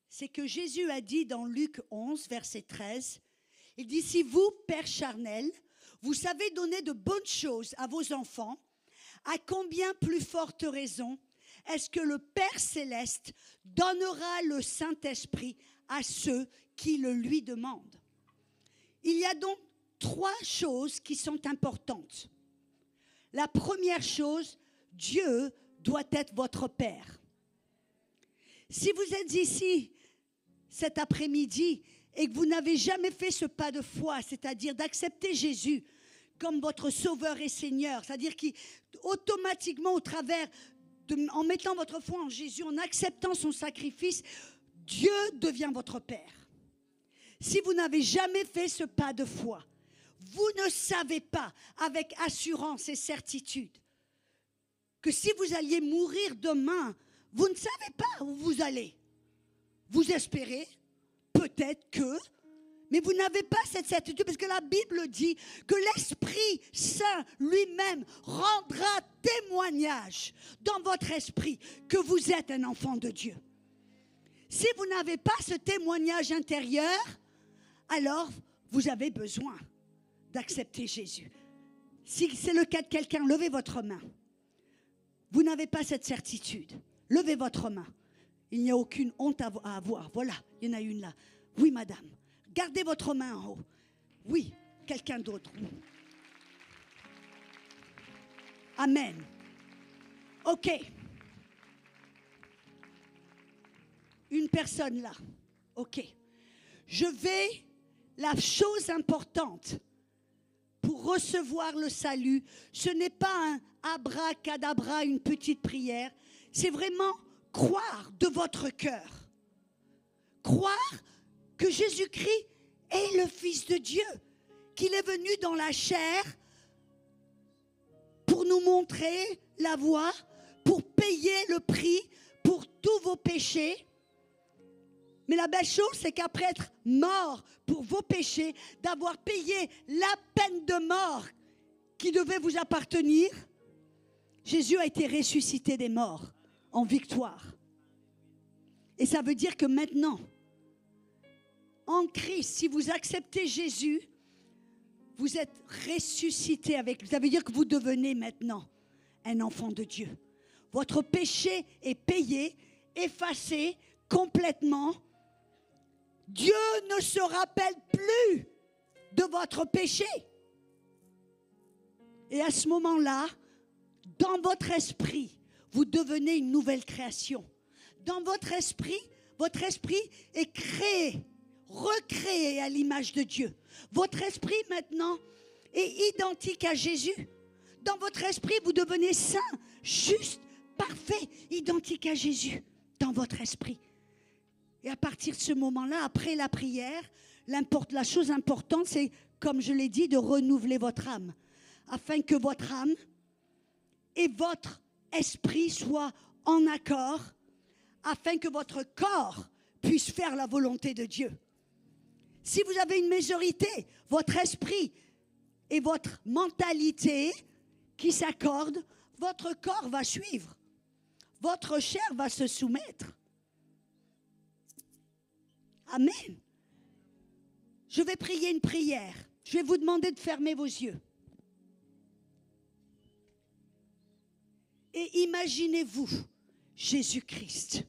c'est que Jésus a dit dans Luc 11, verset 13, il dit, si vous, pères charnels, vous savez donner de bonnes choses à vos enfants, à combien plus forte raison est-ce que le Père céleste donnera le Saint-Esprit à ceux qui le lui demandent? Il y a donc 3 choses qui sont importantes. La première chose, Dieu doit être votre Père. Si vous êtes ici cet après-midi et que vous n'avez jamais fait ce pas de foi, c'est-à-dire d'accepter Jésus comme votre Sauveur et Seigneur, c'est-à-dire qu'automatiquement, en mettant votre foi en Jésus, en acceptant son sacrifice, Dieu devient votre Père. Si vous n'avez jamais fait ce pas de foi, vous ne savez pas avec assurance et certitude que si vous alliez mourir demain, vous ne savez pas où vous allez. Vous espérez, peut-être que, mais vous n'avez pas cette certitude parce que la Bible dit que l'Esprit Saint lui-même rendra témoignage dans votre esprit que vous êtes un enfant de Dieu. Si vous n'avez pas ce témoignage intérieur, alors vous avez besoin d'accepter Jésus. Si c'est le cas de quelqu'un, levez votre main. Vous n'avez pas cette certitude. Levez votre main. Il n'y a aucune honte à avoir. Voilà, il y en a une là. Oui, madame. Gardez votre main en haut. Oui, quelqu'un d'autre. Amen. OK. Une personne là. OK. La chose importante pour recevoir le salut, ce n'est pas un abracadabra, une petite prière. C'est vraiment croire de votre cœur. Croire que Jésus-Christ est le Fils de Dieu, qu'il est venu dans la chair pour nous montrer la voie, pour payer le prix pour tous vos péchés. Mais la belle chose, c'est qu'après être mort pour vos péchés, d'avoir payé la peine de mort qui devait vous appartenir, Jésus a été ressuscité des morts en victoire. Et ça veut dire que maintenant, en Christ, si vous acceptez Jésus, vous êtes ressuscité avec lui. Ça veut dire que vous devenez maintenant un enfant de Dieu. Votre péché est payé, effacé complètement. Dieu ne se rappelle plus de votre péché. Et à ce moment-là, dans votre esprit, vous devenez une nouvelle création. Dans votre esprit est créé, recréé à l'image de Dieu. Votre esprit maintenant est identique à Jésus. Dans votre esprit, vous devenez saint, juste, parfait, identique à Jésus. Dans votre esprit. Et à partir de ce moment-là, après la prière, la chose importante, c'est, comme je l'ai dit, de renouveler votre âme. Afin que votre âme et votre esprit soient en accord, afin que votre corps puisse faire la volonté de Dieu. Si vous avez une majorité, votre esprit et votre mentalité qui s'accordent, votre corps va suivre. Votre chair va se soumettre. Amen. Je vais prier une prière. Je vais vous demander de fermer vos yeux. Et imaginez-vous Jésus-Christ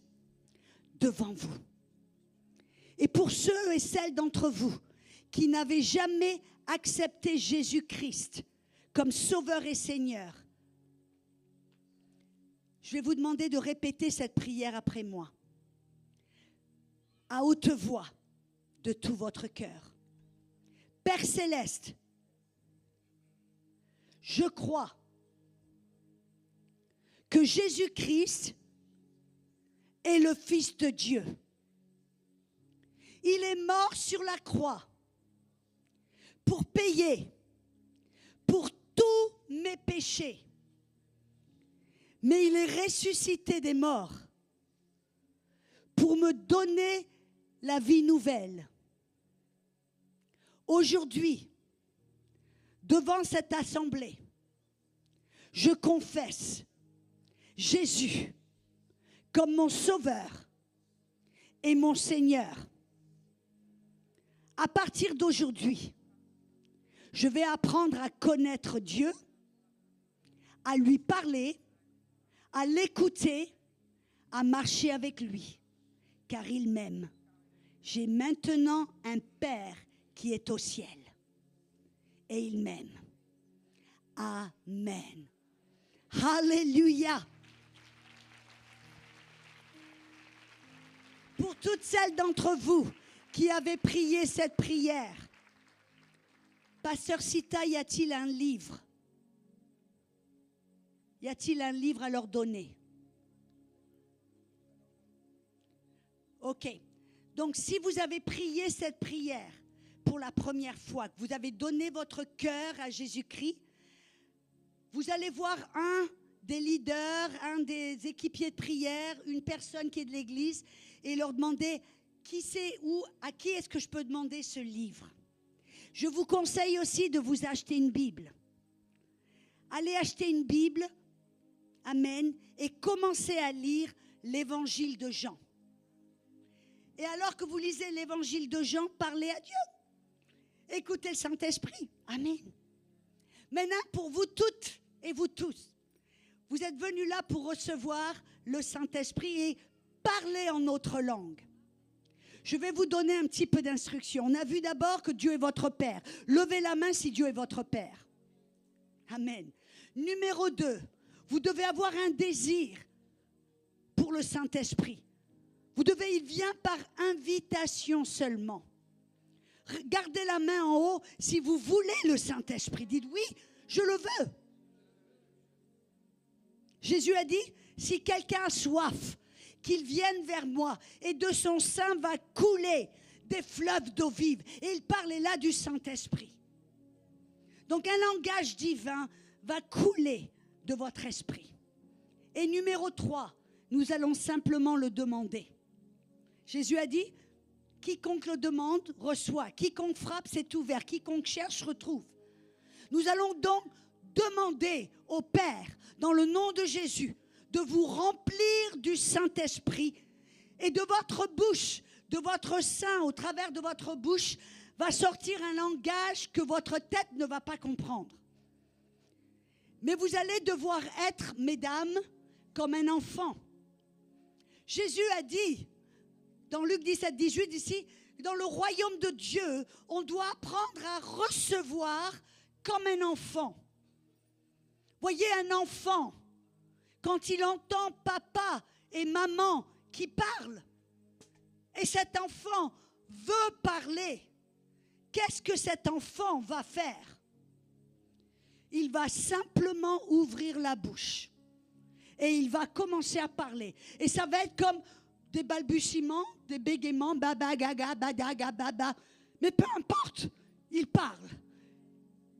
devant vous. Et pour ceux et celles d'entre vous qui n'avaient jamais accepté Jésus-Christ comme Sauveur et Seigneur, je vais vous demander de répéter cette prière après moi, à haute voix, de tout votre cœur. Père Céleste, je crois que Jésus-Christ est le Fils de Dieu. Il est mort sur la croix pour payer pour tous mes péchés. Mais il est ressuscité des morts pour me donner la vie nouvelle. Aujourd'hui, devant cette assemblée, je confesse Jésus comme mon Sauveur et mon Seigneur. À partir d'aujourd'hui, je vais apprendre à connaître Dieu, à lui parler, à l'écouter, à marcher avec lui, car il m'aime. J'ai maintenant un Père qui est au ciel et il m'aime. Amen. Alléluia. Pour toutes celles d'entre vous qui avaient prié cette prière, Pasteur Sita, y a-t-il un livre? Y a-t-il un livre à leur donner? Ok. Donc, si vous avez prié cette prière pour la première fois, que vous avez donné votre cœur à Jésus-Christ, vous allez voir un des leaders, un des équipiers de prière, une personne qui est de l'église, et leur demander qui c'est ou à qui est-ce que je peux demander ce livre. Je vous conseille aussi de vous acheter une Bible. Allez acheter une Bible, amen, et commencez à lire l'évangile de Jean. Et alors que vous lisez l'évangile de Jean, parlez à Dieu. Écoutez le Saint-Esprit. Amen. Maintenant, pour vous toutes et vous tous, vous êtes venus là pour recevoir le Saint-Esprit et parler en notre langue. Je vais vous donner un petit peu d'instruction. On a vu d'abord que Dieu est votre Père. Levez la main si Dieu est votre Père. Amen. Numéro 2, vous devez avoir un désir pour le Saint-Esprit. Il vient par invitation seulement. Gardez la main en haut si vous voulez le Saint-Esprit. Dites oui, je le veux. Jésus a dit, si quelqu'un a soif, qu'il vienne vers moi et de son sein va couler des fleuves d'eau vive. Et il parlait là du Saint-Esprit. Donc un langage divin va couler de votre esprit. Et numéro 3, nous allons simplement le demander. Jésus a dit, quiconque le demande, reçoit. Quiconque frappe, c'est ouvert. Quiconque cherche, retrouve. Nous allons donc demander au Père, dans le nom de Jésus, de vous remplir du Saint-Esprit et de votre bouche, de votre sein, au travers de votre bouche, va sortir un langage que votre tête ne va pas comprendre. Mais vous allez devoir être, mesdames, comme un enfant. Jésus a dit, dans Luc 17, 18, ici, dans le royaume de Dieu, on doit apprendre à recevoir comme un enfant. Voyez un enfant, quand il entend papa et maman qui parlent, et cet enfant veut parler, qu'est-ce que cet enfant va faire? Il va simplement ouvrir la bouche et il va commencer à parler. Et ça va être comme des balbutiements, des bégaiements, baba, gaga, badaga, baba. Mais peu importe, il parle.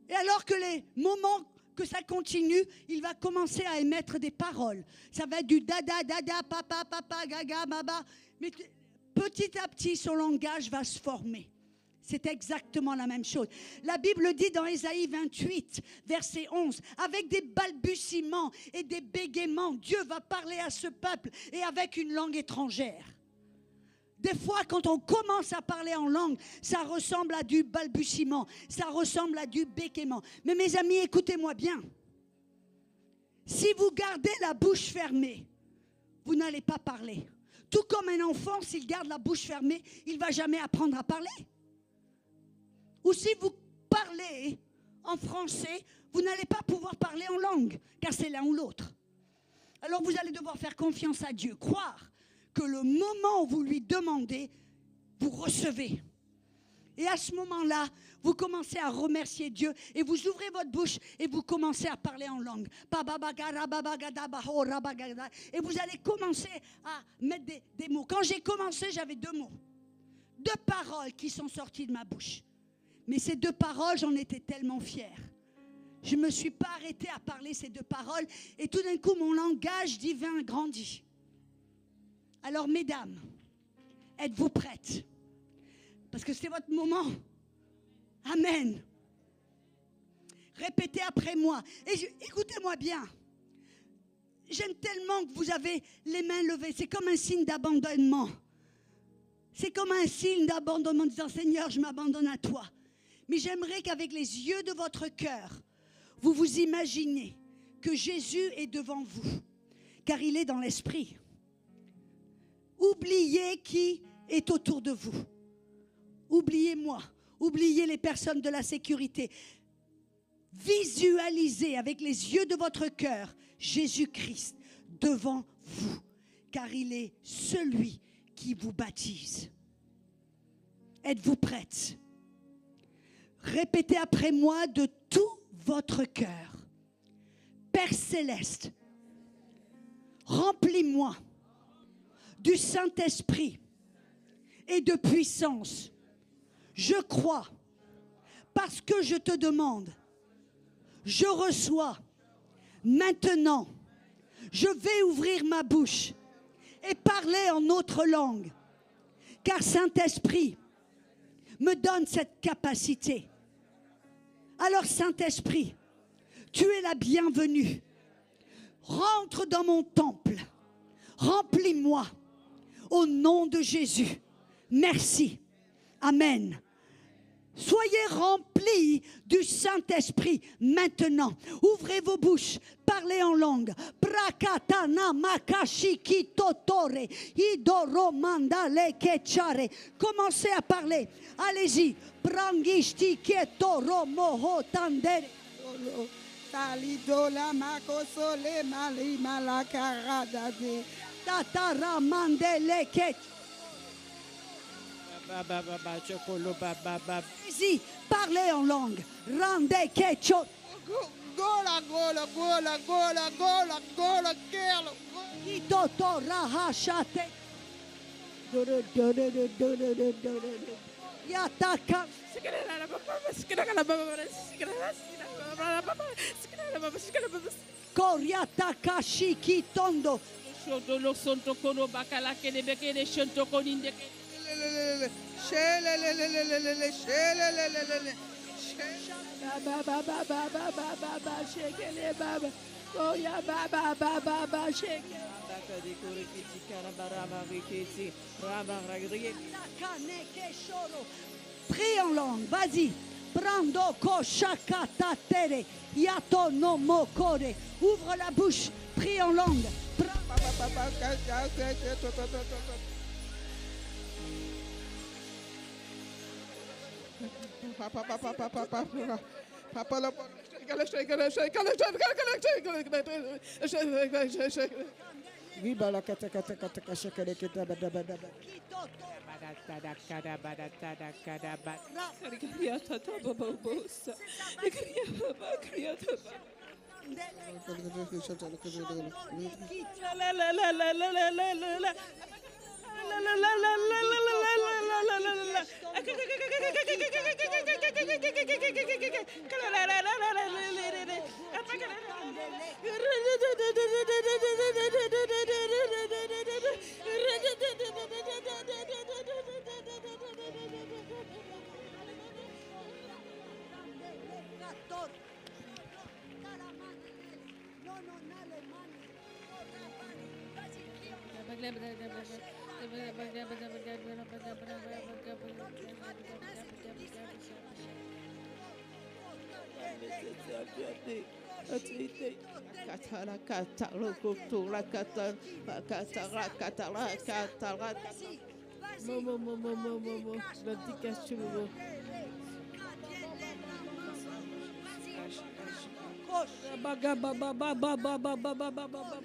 Et alors que les moments que ça continue, il va commencer à émettre des paroles. Ça va être du dada, dada, papa, papa, gaga, baba. Mais petit à petit, son langage va se former. C'est exactement la même chose. La Bible dit dans Ésaïe 28, verset 11, avec des balbutiements et des bégaiements, Dieu va parler à ce peuple et avec une langue étrangère. Des fois, quand on commence à parler en langue, ça ressemble à du balbutiement, ça ressemble à du bégaiement. Mais mes amis, écoutez-moi bien. Si vous gardez la bouche fermée, vous n'allez pas parler. Tout comme un enfant, s'il garde la bouche fermée, il ne va jamais apprendre à parler. Ou si vous parlez en français, vous n'allez pas pouvoir parler en langue, car c'est l'un ou l'autre. Alors vous allez devoir faire confiance à Dieu, croire que le moment où vous lui demandez, vous recevez. Et à ce moment-là, vous commencez à remercier Dieu et vous ouvrez votre bouche et vous commencez à parler en langue. Et vous allez commencer à mettre des mots. Quand j'ai commencé, j'avais 2 mots. 2 paroles qui sont sorties de ma bouche. Mais ces 2 paroles, j'en étais tellement fière. Je ne me suis pas arrêtée à parler ces 2 paroles. Et tout d'un coup, mon langage divin grandit. Alors, mesdames, êtes-vous prêtes? Parce que c'est votre moment. Amen. Répétez après moi. Et écoutez-moi bien. J'aime tellement que vous avez les mains levées. C'est comme un signe d'abandonnement. C'est comme un signe d'abandonnement, disant, Seigneur, je m'abandonne à toi. Mais j'aimerais qu'avec les yeux de votre cœur, vous vous imaginez que Jésus est devant vous, car il est dans l'esprit. Oubliez qui est autour de vous. Oubliez-moi. Oubliez les personnes de la sécurité. Visualisez avec les yeux de votre cœur Jésus-Christ devant vous, car il est celui qui vous baptise. Êtes-vous prêtes? Répétez après moi de tout votre cœur. Père céleste, remplis-moi du Saint-Esprit et de puissance. Je crois, parce que je te demande, je reçois. Maintenant, je vais ouvrir ma bouche et parler en autre langue, car Saint-Esprit me donne cette capacité. Alors Saint-Esprit, tu es la bienvenue. Rentre dans mon temple, remplis-moi au nom de Jésus. Merci. Amen. Soyez remplis du Saint-Esprit maintenant. Ouvrez vos bouches, parlez en langue. Prakatana makashiki totore idoro mandale kechare. Commencez à parler. Allez-y. Prangishti ketoro moho tandere. Talidola makosole mali malakaradade. Tatara mandele ket. Allez-y, parlez en langue. Rande kecho. Gola, gola, gola, gola, gola, gola, gola. Itoto rahashate. Yataka. Koriataka shikitondo. Prie en langue, vas-y. Prando koshakata tere. Yato no mokore. Ouvre la bouche, prie en langue.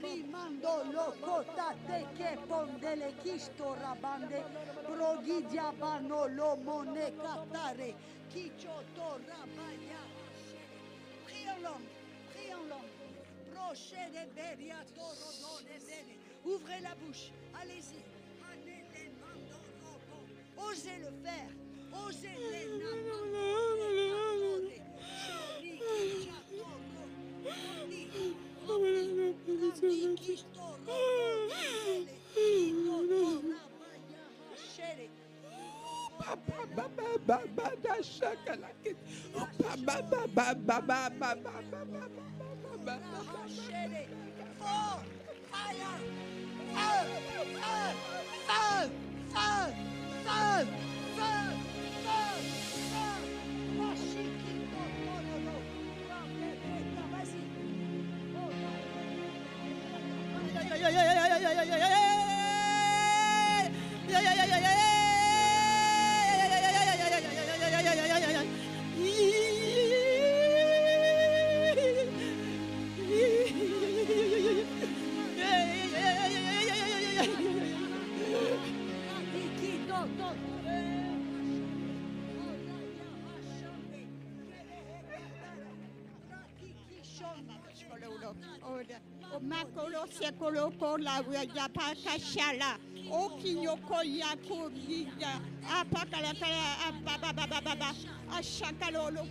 Rimando loco tate che pondele chisto rabande progidia bano lo mone catare kicho to rabaya. Prie en langue, prie en langue. Proche de beria toro de bene. Ouvrez la bouche, allez-y. Allez mando loco. Osez le faire, osez les namando. Makolo sekolo kola ya pakashala o kinyoko ya kubiga apakala kala ashakalo lo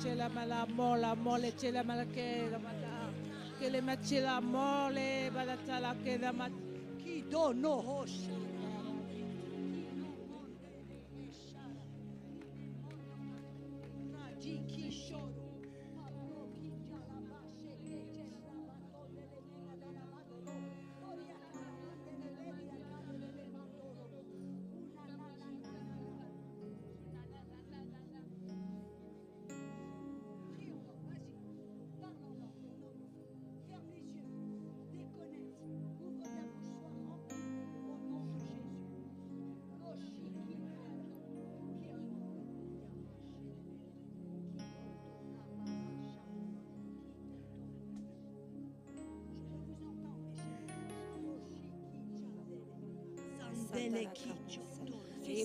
Chela mala mola mole chela mala que le machela mole balatala que da mat Qui donne no hosh.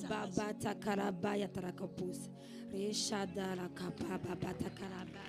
Baba takarabaya tarakapus. Reshadara kapaba takaraba.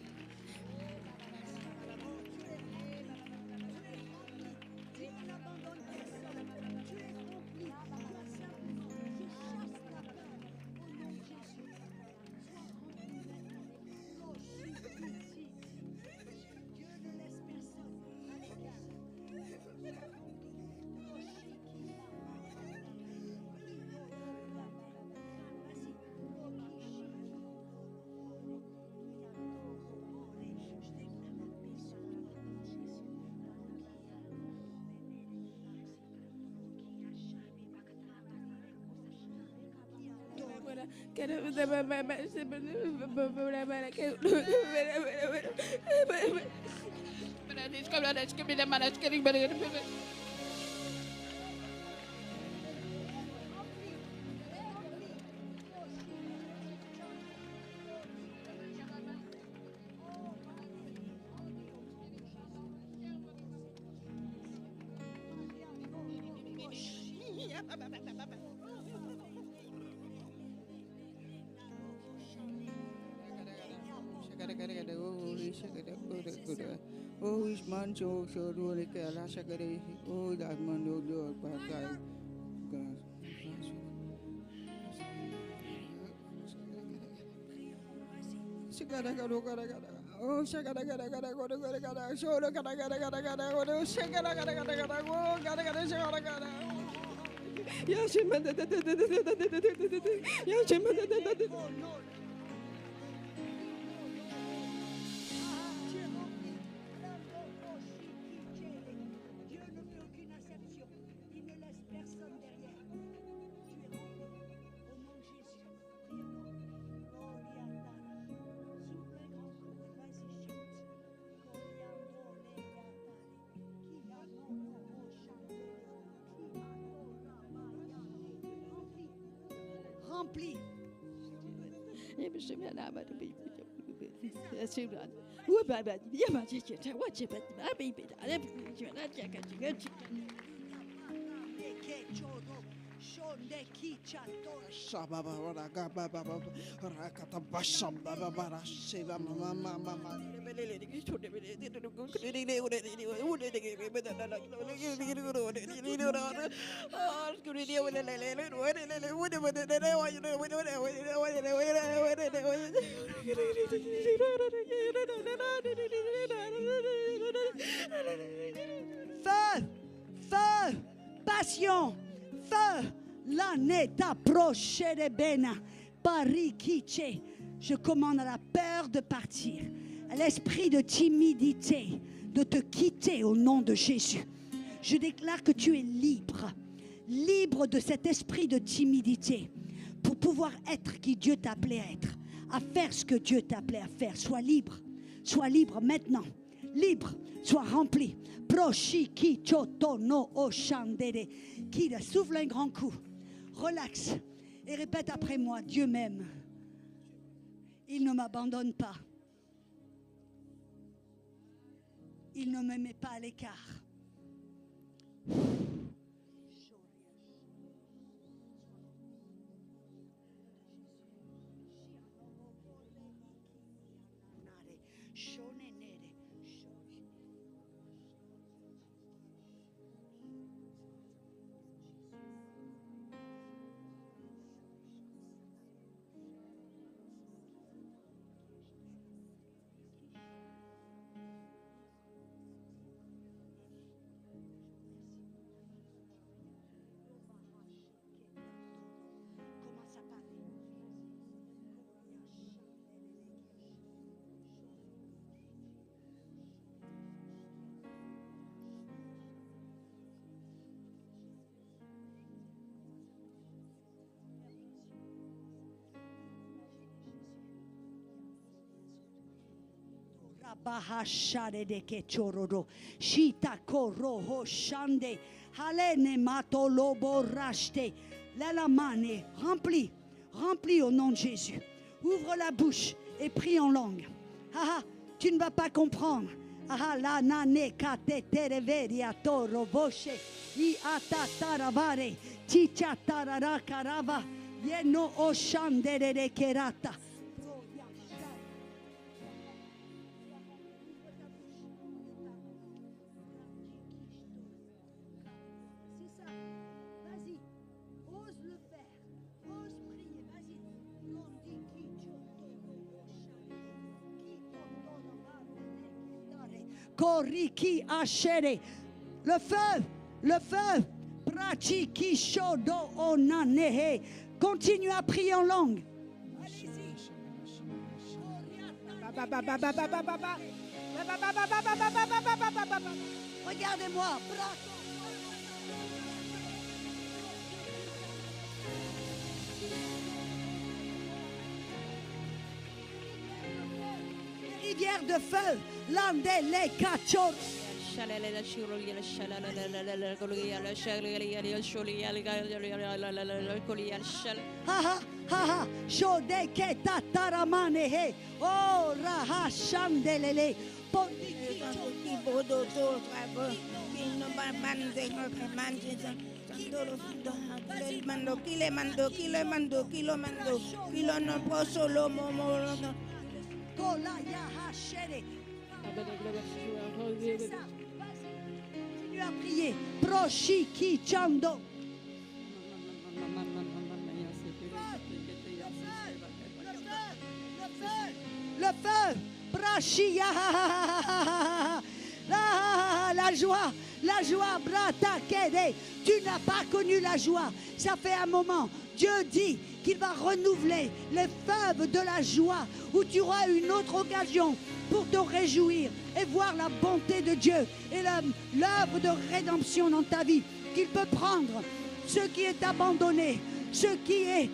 Oh, is manjo so do like a la shagare. Oh, that man do but Oh, shagada, show the gada, shagada, yes, Dieu ne fait aucune exception. Il ne laisse personne derrière. Tu es rempli au nom de Jésus. Souffle un grand coup. Vas-y, chante. Rempli. Feu, feu, passion, feu. L'année t'approche de Bena, Paris Kiché. Je commande à la peur de partir, à l'esprit de timidité, de te quitter au nom de Jésus. Je déclare que tu es libre, libre de cet esprit de timidité, pour pouvoir être qui Dieu t'a appelé à être, à faire ce que Dieu t'a appelé à faire. Sois libre maintenant, libre, sois rempli. Prochi ki choto no oshandere. Qui souffle un grand coup, relax et répète après moi: Dieu m'aime, il ne m'abandonne pas, il ne me met pas à l'écart. Bahashare de Kechororo, Shita Koroho Shande, Halene Matolobo Rachte, Lalamane, remplis au nom de Jésus. Ouvre la bouche et prie en langue. Ah, tu ne vas pas comprendre. Ahala nane kate tereveria toro boshe. I atataravare. Ticha tarara karava. Yeno oshandere kerata. Koriki Ashere. Le feu, le feu. Prachiki Shodo Onanehe. Continue à prier en langue. Regardez-moi. Rivière de feu, l'andele cachor. Ha ha, shode ke tataramane he, oh raha shandelele, continue à prier. Proshiki chando. Le feu. Prashia. La joie, brata kede. Tu n'as pas connu la joie. Ça fait un moment. Dieu dit qu'il va renouveler les feux de la joie, où tu auras une autre occasion pour te réjouir et voir la bonté de Dieu et l'œuvre de rédemption dans ta vie. Qu'il peut prendre ce qui est abandonné, ce qui est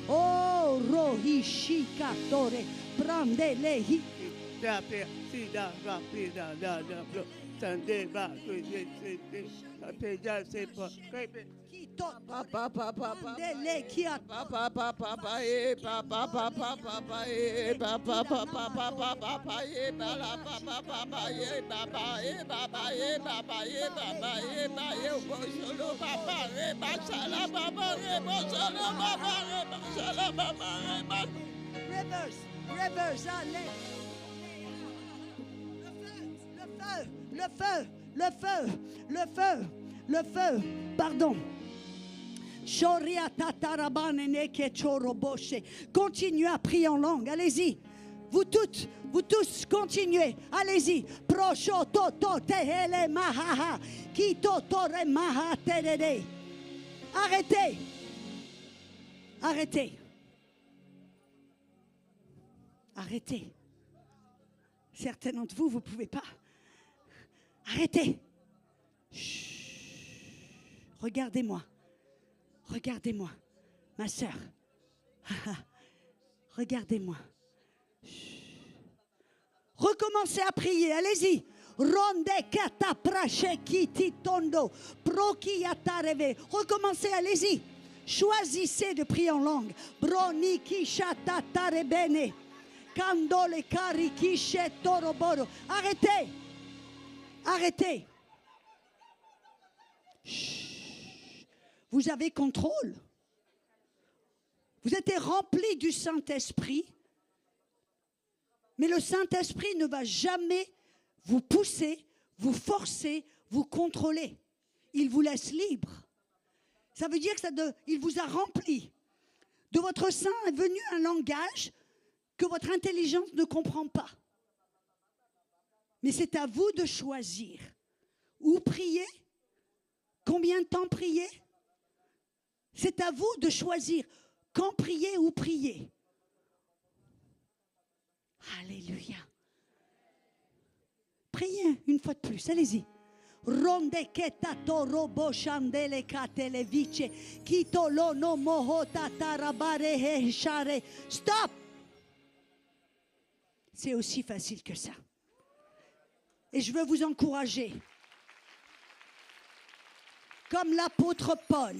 oh rohishikatore prandelehi. Rivers, le feu, pardon. Continuez à prier en langue, allez-y. Vous tous, continuez, allez-y. Arrêtez. Certains d'entre vous, vous ne pouvez pas. Arrêtez. Chut. Regardez-moi, ma sœur. Regardez-moi. Recommencez à prier, allez-y. Ronde kata prache kiti tondo proki yatareve. Recommencez, allez-y. Choisissez de prier en langue. Broni kishata tarebene. Kandole kari kishe toroboro. Arrêtez. Chut. Vous avez contrôle. Vous êtes remplis du Saint-Esprit. Mais le Saint-Esprit ne va jamais vous pousser, vous forcer, vous contrôler. Il vous laisse libre. Ça veut dire qu'il vous a rempli. De votre sein est venu un langage que votre intelligence ne comprend pas. Mais c'est à vous de choisir. Où prier? Combien de temps prier? C'est à vous de choisir quand prier ou prier. Alléluia. Priez une fois de plus, allez-y. Ronde ketato robo chandele katele vice kito lo no mohota tarabare he share. Stop. C'est aussi facile que ça. Et je veux vous encourager. Comme l'apôtre Paul.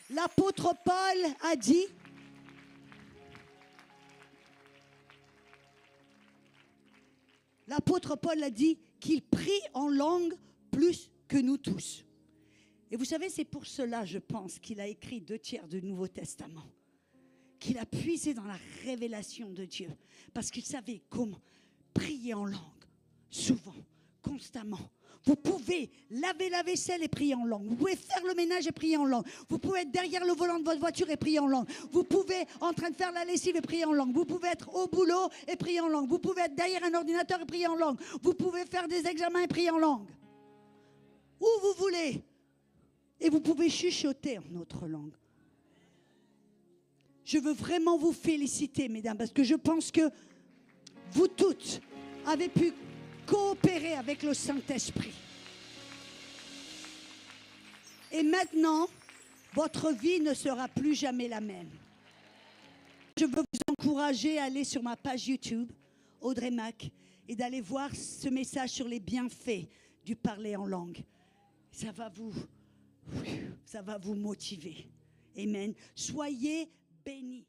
L'apôtre Paul a dit, l'apôtre Paul a dit qu'il prie en langue plus que nous tous. Et vous savez, c'est pour cela, je pense, qu'il a écrit 2/3 du Nouveau Testament. Qu'il a puisé dans la révélation de Dieu. Parce qu'il savait comment prier en langue, souvent, constamment. Vous pouvez laver la vaisselle et prier en langue. Vous pouvez faire le ménage et prier en langue. Vous pouvez être derrière le volant de votre voiture et prier en langue. Vous pouvez être en train de faire la lessive et prier en langue. Vous pouvez être au boulot et prier en langue. Vous pouvez être derrière un ordinateur et prier en langue. Vous pouvez faire des examens et prier en langue. Où vous voulez. Et vous pouvez chuchoter en autre langue. Je veux vraiment vous féliciter, mesdames, parce que je pense que vous toutes avez pu coopérer avec le Saint-Esprit. Et maintenant, votre vie ne sera plus jamais la même. Je veux vous encourager à aller sur ma page YouTube, Audrey Mac, et d'aller voir ce message sur les bienfaits du parler en langue. Ça va vous motiver. Amen. Soyez bénis.